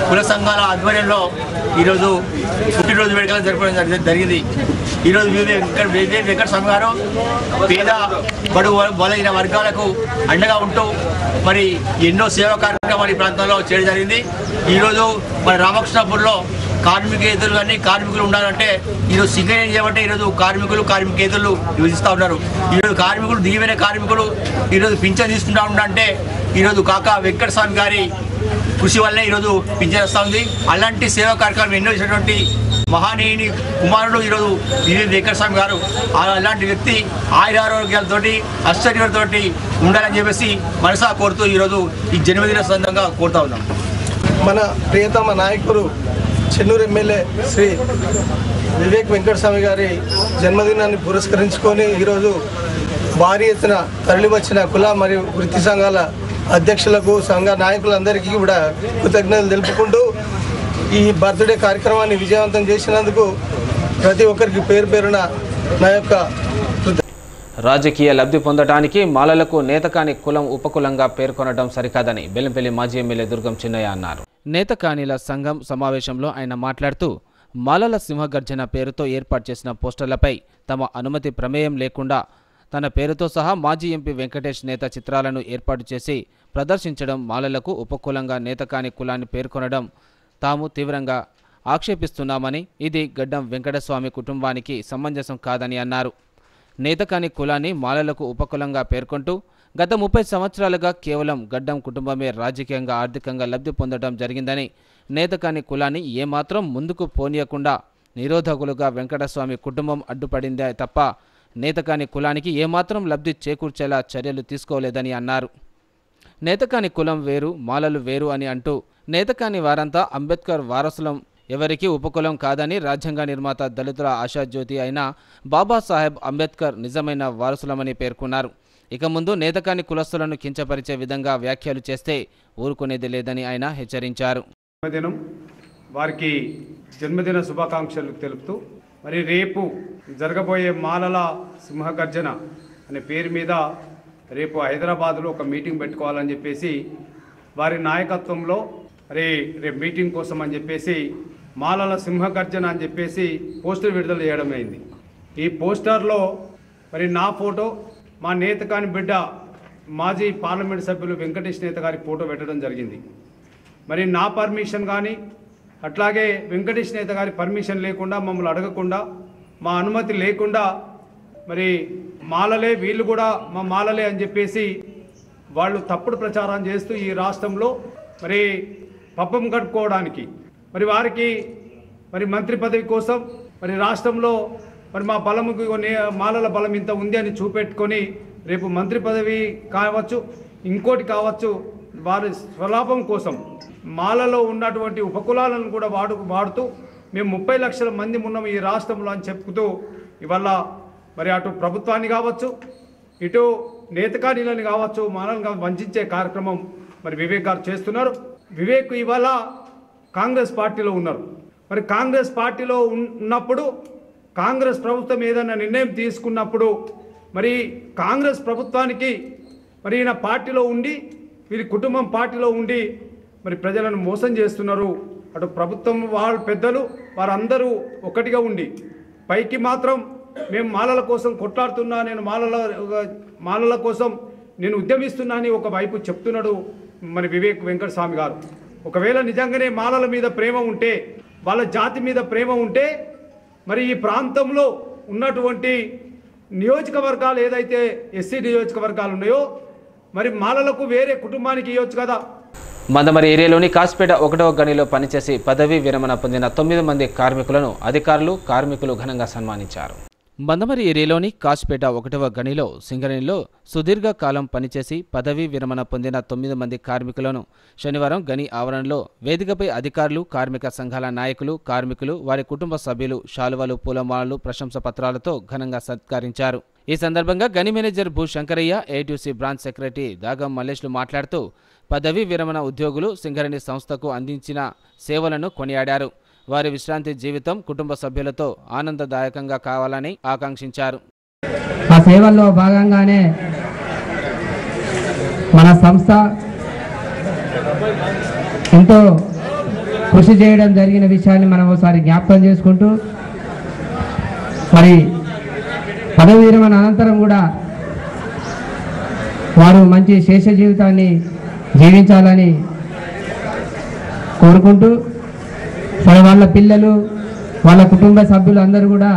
కుల సంఘాల ఆధ్వర్యంలో ఈరోజు పుట్టినరోజు వేడుకలు జరపడం జరిగింది. ఈరోజు వెంకట స్వామి గారు పేద బడుగు బలైన వర్గాలకు అండగా ఉంటూ మరి ఎన్నో సేవా కార్యక్రమాలు ఈ ప్రాంతంలో చేయడం జరిగింది. ఈరోజు మన రామకృష్ణాపూర్లో కార్మికేతరులు కానీ కార్మికులు ఉండాలంటే ఈరోజు సింగరేణి చేయబట్టే ఈరోజు కార్మికేతరులు విభజిస్తూ ఉన్నారు. ఈరోజు కార్మికులు దిగిపోయిన కార్మికులు ఈరోజు పింఛన్ తీసుకుంటా ఉండాలంటే ఈరోజు కాకా వెంకట స్వామి గారి కృషి వల్లే ఈరోజు పింఛన్ వస్తూ ఉంది. అలాంటి సేవా కార్యక్రమం ఎన్నో చేసినటువంటి మహానీయుని కుమారుడు ఈరోజు వెంకట స్వామి గారు. అలాంటి వ్యక్తి ఆయురారోగ్యాలతోటి అష్టైర్యాలతోటి ఉండాలని చెప్పేసి మనసా కోరుతూ ఈరోజు ఈ జన్మదిన సందర్భంగా కోరుతా ఉన్నాం. మన ప్రియతమ నాయకుడు చెన్నూరు ఎమ్మెల్యే శ్రీ వివేక్ వెంకటస్వామి గారి జన్మదినాన్ని పురస్కరించుకొని ఈరోజు భారీ ఎత్తున తరలివచ్చిన కుల మరియు వృత్తి సంఘాల అధ్యక్షులకు సంఘ నాయకులందరికీ కూడా కృతజ్ఞతలు తెలుపుకుంటూ ఈ బర్త్డే కార్యక్రమాన్ని విజయవంతం చేసినందుకు ప్రతి ఒక్కరికి పేరు పేరున నా యొక్క రాజకీయ లబ్ధి పొందడానికి మాలలకు నేతకాని కులం ఉపకులంగా పేర్కొనడం సరికాదని బెల్లంపల్లి మాజీ ఎమ్మెల్యే దుర్గం చిన్నయ్య అన్నారు. నేతకానీల సంఘం సమావేశంలో ఆయన మాట్లాడుతూ మాలల సింహగర్జన పేరుతో ఏర్పాటు చేసిన పోస్టర్లపై తమ అనుమతి ప్రమేయం లేకుండా తన పేరుతో సహా మాజీ ఎంపీ వెంకటేష్ నేత చిత్రాలను ఏర్పాటు చేసి ప్రదర్శించడం మాలలకు ఉపకులంగా నేతకాని కులాన్ని పేర్కొనడం తాము తీవ్రంగా ఆక్షేపిస్తున్నామని, ఇది గడ్డం వెంకటస్వామి కుటుంబానికి సమంజసం కాదని అన్నారు. నేతకాని కులాన్ని మాలలకు ఉపకులంగా పేర్కొంటూ గత 30 సంవత్సరాలుగా కేవలం గడ్డం కుటుంబమే రాజకీయంగా ఆర్థికంగా లబ్ధి పొందడం జరిగిందని, నేతకాని కులాన్ని ఏమాత్రం ముందుకు పోనీయకుండా నిరోధకులుగా వెంకటస్వామి కుటుంబం అడ్డుపడిందే తప్ప నేతకాని కులానికి ఏమాత్రం లబ్ధి చేకూర్చేలా చర్యలు తీసుకోలేదని అన్నారు. నేతకాని కులం వేరు, మాలలు వేరు అని అంటూ నేతకాని వారంతా అంబేద్కర్ వారసులం, ఎవరికీ ఉపకులం కాదని రాజ్యాంగ నిర్మాత దళితుల ఆశాజ్యోతి అయిన బాబాసాహెబ్ అంబేద్కర్ నిజమైన వారసులమని పేర్కొన్నారు. ఇక ముందు నేతకాని కులస్తులను కించపరిచే విధంగా వ్యాఖ్యలు చేస్తే ఊరుకునేది లేదని ఆయన హెచ్చరించారు. వారికి జన్మదిన శుభాకాంక్షలు తెలుపుతూ మరి రేపు జరగబోయే మాలల సింహగర్జన అనే పేరు మీద రేపు హైదరాబాద్లో ఒక మీటింగ్ పెట్టుకోవాలని చెప్పేసి వారి నాయకత్వంలో రేపు మీటింగ్ కోసం అని చెప్పేసి మాలల సింహగర్జన అని చెప్పేసి పోస్టర్ విడుదల చేయడం అయింది. ఈ పోస్టర్లో మరి నా ఫోటో, మా నేతకాని బిడ్డ మాజీ పార్లమెంట్ సభ్యులు వెంకటేష్ నేత గారి ఫోటో పెట్టడం జరిగింది. మరి నా పర్మిషన్ కానీ అట్లాగే వెంకటేష్ నేత గారి పర్మిషన్ లేకుండా, మమ్మల్ని అడగకుండా, మా అనుమతి లేకుండా మరి మాలలే వీళ్ళు కూడా మా మాలలే అని చెప్పేసి వాళ్ళు తప్పుడు ప్రచారం చేస్తూ ఈ రాష్ట్రంలో మరి పప్పం కట్టుకోవడానికి మరి వారికి మరి మంత్రి పదవి కోసం మరి రాష్ట్రంలో మరి మా బలముకి మాలల బలం ఇంత ఉంది అని చూపెట్టుకొని రేపు మంత్రి పదవి కావచ్చు, ఇంకోటి కావచ్చు, వారి స్వలాభం కోసం మాలలో ఉన్నటువంటి ఉపకులాలను కూడా వాడుతూ మేము 30 లక్షల మంది ఉన్నాం ఈ రాష్ట్రంలో అని చెప్పుతూ ఇవాళ మరి అటు ప్రభుత్వాన్ని కావచ్చు, ఇటు నేతకానీలని కావచ్చు, మానవులను వంచే కార్యక్రమం మరి వివేక్ గారు చేస్తున్నారు. వివేక్ ఇవాళ కాంగ్రెస్ పార్టీలో ఉన్నారు. మరి కాంగ్రెస్ పార్టీలో ఉన్నప్పుడు కాంగ్రెస్ ప్రభుత్వం ఏదైనా నిర్ణయం తీసుకున్నప్పుడు మరి కాంగ్రెస్ ప్రభుత్వానికి మరి ఈయన పార్టీలో ఉండి, వీరి కుటుంబం పార్టీలో ఉండి మరి ప్రజలను మోసం చేస్తున్నారు. అటు ప్రభుత్వం వాళ్ళ పెద్దలు వారందరూ ఒకటిగా ఉండి పైకి మాత్రం మేము మాలల కోసం కొట్లాడుతున్నా, నేను మాలల కోసం నేను ఉద్యమిస్తున్నా అని ఒకవైపు చెప్తున్నాడు మరి వివేక్ వెంకటస్వామి గారు. ఒకవేళ నిజంగానే మాలల మీద ప్రేమ ఉంటే, వాళ్ళ జాతి మీద ప్రేమ ఉంటే మరి ఈ ప్రాంతంలో ఉన్నటువంటి నియోజకవర్గాలు ఏదైతే ఎస్సీ నియోజకవర్గాలు ఉన్నాయో మరి మాలలకు వేరే కుటుంబానికి ఇవ్వచ్చు కదా. మందమరి ఏరియాలోని కాసిపేట 1వ గనిలో పనిచేసి పదవీ విరమణ పొందిన 9 మంది కార్మికులను అధికారులు, కార్మికులు ఘనంగా సన్మానించారు. మందమరి ఏరియాలోని కాజ్పేట 1వ గనిలో సింగరేణిలో సుదీర్ఘకాలం పనిచేసి పదవీ విరమణ పొందిన 9 మంది కార్మికులను శనివారం గని ఆవరణలో వేదికపై అధికారులు, కార్మిక సంఘాల నాయకులు, కార్మికులు, వారి కుటుంబ సభ్యులు శాలువాలు, పూలమాలలు, ప్రశంస పత్రాలతో ఘనంగా సత్కరించారు. ఈ సందర్భంగా గని మేనేజర్ భూ శంకరయ్య, ఏటీసీ బ్రాంచ్ సెక్రటరీ దాగం మల్లేష్లు మాట్లాడుతూ పదవీ విరమణ ఉద్యోగులు సింగరేణి సంస్థకు అందించిన సేవలను కొనియాడారు. వారి విశ్రాంతి జీవితం కుటుంబ సభ్యులతో ఆనందదాయకంగా కావాలని ఆకాంక్షించారు. ఆ సేవల్లో భాగంగానే మన సంస్థ ఎంతో కృషి చేయడం జరిగిన విషయాన్ని మనం ఒకసారి జ్ఞాపకం చేసుకుంటూ మరి పదవి విరమణ అనంతరం కూడా వారు మంచి శేష జీవితాన్ని జీవించాలని కోరుకుంటూ మరి వాళ్ళ పిల్లలు, వాళ్ళ కుటుంబ సభ్యులు అందరూ కూడా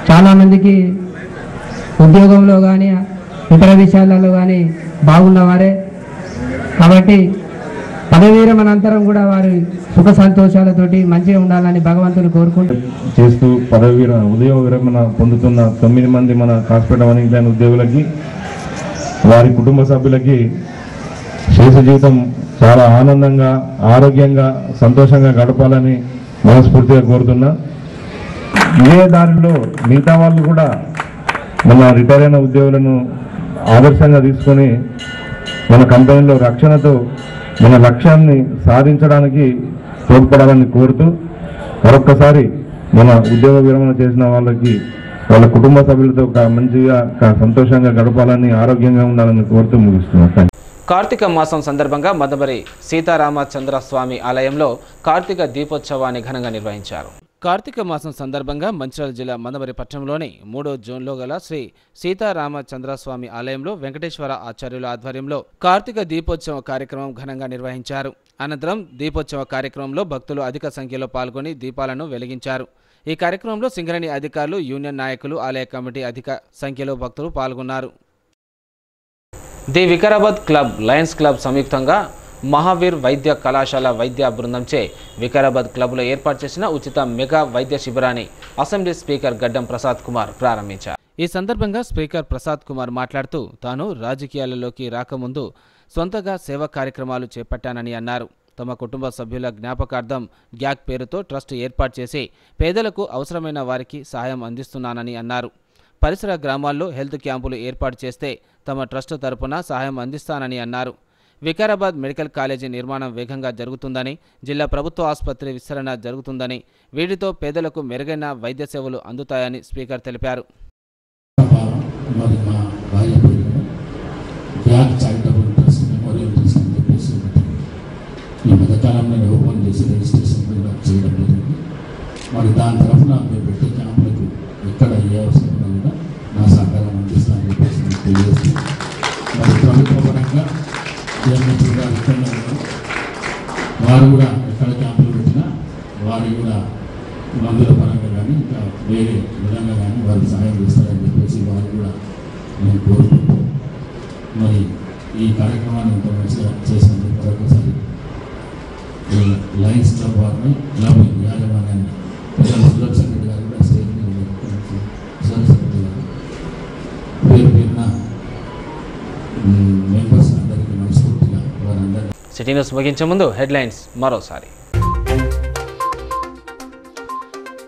చాలామందికి ఉద్యోగంలో కానీ ఇతర విషయాలలో కానీ బాగున్నవారే కాబట్టి పదవి విరమణ అనంతరం కూడా వారు సుఖ సంతోషాలతోటి మంచిగా ఉండాలని భగవంతుని కోరుకుంటూ చేస్తూ పదవి ఉద్యోగ విరమణ పొందుతున్న 9 మంది మన కాజ్పేట వనింగ్ లైన్ ఉద్యోగులకి, వారి కుటుంబ సభ్యులకి శేష జీవితం చాలా ఆనందంగా, ఆరోగ్యంగా, సంతోషంగా గడపాలని మనస్ఫూర్తిగా కోరుతున్నా. ఇదే దారిలో మిగతా వాళ్ళు కూడా మన రిటైర్ అయిన ఉద్యోగులను ఆదర్శంగా తీసుకొని మన కంపెనీలో రక్షణతో మన లక్ష్యాన్ని సాధించడానికి తోడ్పడాలని కోరుతూ మరొక్కసారి మన ఉద్యోగ విరమణ చేసిన వాళ్ళకి వాళ్ళ కుటుంబ సభ్యులతో మంచిగా సంతోషంగా గడపాలని, ఆరోగ్యంగా ఉండాలని కోరుతూ ముగిస్తున్నాను. కార్తీక మాసం సందర్భంగా మందమరి సీతారామచంద్రస్వామి ఆలయంలో కార్తీక దీపోత్సవాన్ని ఘనంగా నిర్వహించారు. కార్తీక మాసం సందర్భంగా మంచిర్యాల జిల్లా మందమరి పట్టణంలోని 3వ జోన్లో గల శ్రీ సీతారామచంద్రస్వామి ఆలయంలో వెంకటేశ్వర ఆచార్యుల ఆధ్వర్యంలో కార్తీక దీపోత్సవ కార్యక్రమం ఘనంగా నిర్వహించారు. అనంతరం దీపోత్సవ కార్యక్రమంలో భక్తులు అధిక సంఖ్యలో పాల్గొని దీపాలను వెలిగించారు. ఈ కార్యక్రమంలో సింగరేణి అధికారులు, యూనియన్ నాయకులు, ఆలయ కమిటీ అధిక సంఖ్యలో భక్తులు పాల్గొన్నారు. The Vikarabad club, Lions club సంయుక్తంగా మహావీర్ వైద్య కళాశాల వైద్య బృందంచే వికారాబాద్ క్లబ్లో ఏర్పాటు చేసిన ఉచిత మెగా వైద్య శిబిరాన్ని అసెంబ్లీ స్పీకర్ గడ్డం ప్రసాద్ కుమార్ ప్రారంభించారు. ఈ సందర్భంగా స్పీకర్ ప్రసాద్ కుమార్ మాట్లాడుతూ తాను రాజకీయాలలోకి రాకముందు సొంతగా సేవా కార్యక్రమాలు చేపట్టానని అన్నారు. తమ కుటుంబ సభ్యుల జ్ఞాపకార్థం గ్యాక్ పేరుతో ట్రస్ట్ ఏర్పాటు చేసి పేదలకు అవసరమైన వారికి సహాయం అందిస్తున్నానని అన్నారు. పరిసర గ్రామాల్లో హెల్త్ క్యాంపులు ఏర్పాటు చేస్తే తమ ట్రస్ట్ తరపున సహాయం అందిస్తానని అన్నారు. వికారాబాద్ మెడికల్ కాలేజీ నిర్మాణం వేగంగా జరుగుతుందని, జిల్లా ప్రభుత్వ ఆసుపత్రి విస్తరణ జరుగుతుందని, వీటితో పేదలకు మెరుగైన వైద్య సేవలు అందుతాయని స్పీకర్ తెలిపారు. ఈ మధ్యకాలంలో ఓపెన్ చేసి రిజిస్ట్రేషన్ కూడా చేయడం జరిగింది. మరి దాని తరఫున మేము పెట్టే క్యాంపులకు ఎక్కడ ఏ అవసరం కూడా నా సహకారం అందిస్తానని చెప్పేసి మీకు తెలియజేస్తూ, మరి ప్రభుత్వ పరంగా డిఎంహెచ్ గారు ఇక్కడ వారు కూడా ఎక్కడ క్యాంపులు పెట్టినా వారు కూడా మందుల పరంగా కానీ ఇంకా వేరే విధంగా కానీ వారికి సహాయం చేస్తారని చెప్పేసి వారు కూడా నేను కోరుకుంటూ, మరి ఈ కార్యక్రమాన్ని ఇంత మంచిగా చేసినందుకు మరొకసారి లయన్స్ క్లబ్ వారిని, క్లబ్ యాజమాన్యాన్ని సులభ సెక్రటరీ గారు కూడా స్టేజ్ సులభ సెక్రటరీ గారు పేరు పేరున మెంబర్స్ అందరికీ మనస్ఫూర్తిగా వారందరినీ. సిటీ న్యూస్ ముగించే ముందు హెడ్లైన్స్ మరోసారి.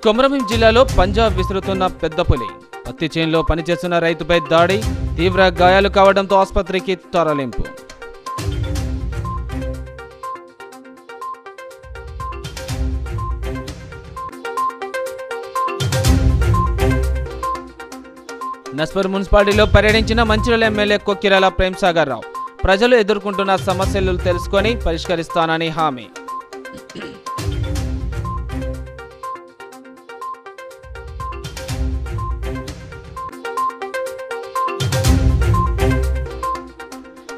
కొమరంభీం జిల్లాలో పంజాబ్ విసురుతున్న పెద్ద పులి. పత్తి చేనులో పనిచేస్తున్న రైతుపై దాడి, తీవ్ర గాయాలు కావడంతో ఆసుపత్రికి తరలింపు. నస్పూర్ మున్సిపాలిటీలో పర్యటించిన మంచిర్యాల ఎమ్మెల్యే కొక్కిరాల ప్రేమ్సాగర్ రావు. ప్రజలు ఎదుర్కొంటున్న సమస్యలు తెలుసుకొని పరిష్కరిస్తానని హామీ.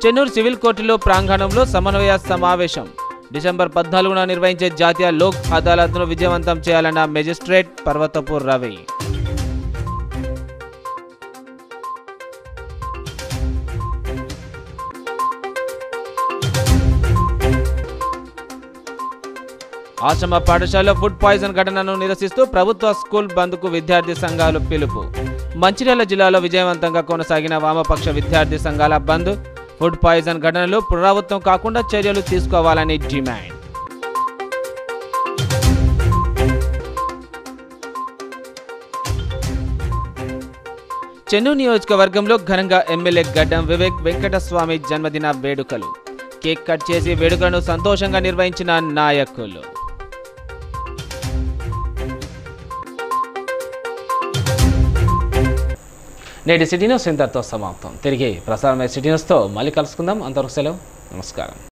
చెన్నూరు సివిల్ కోర్టులో ప్రాంగణంలో సమన్వయ సమావేశం. డిసెంబర్ 14న నిర్వహించే జాతీయ లోక్ అదాలత్ను విజయవంతం చేయాలన్న మెజిస్ట్రేట్ పర్వతపూర్ రవి. ఆశ్రమ పాఠశాలలో ఫుడ్ పాయిజన్ ఘటనను నిరసిస్తూ ప్రభుత్వ స్కూల్ బంద్కు విద్యార్థి సంఘాలు పిలుపు. మంచిర్యాల జిల్లాలో విజయవంతంగా కొనసాగిన వామపక్ష విద్యార్థి సంఘాల బంద్. ఫుడ్ పాయిజన్ ఘటనలు పునరావృతం కాకుండా చర్యలు తీసుకోవాలని డిమాండ్. చెన్నూరు నియోజకవర్గంలో ఘనంగా ఎమ్మెల్యే గడ్డం వివేక్ వెంకటస్వామి జన్మదిన వేడుకలు. కేక్ కట్ చేసి వేడుకలను సంతోషంగా నిర్వహించిన నాయకులు. నేటి సిటీ న్యూస్ ఇంతటితో సమాప్తం. తిరిగి ప్రసారమైన సిటీ న్యూస్తో మళ్ళీ కలుసుకుందాం. అంతవరకు సెలవు. నమస్కారం.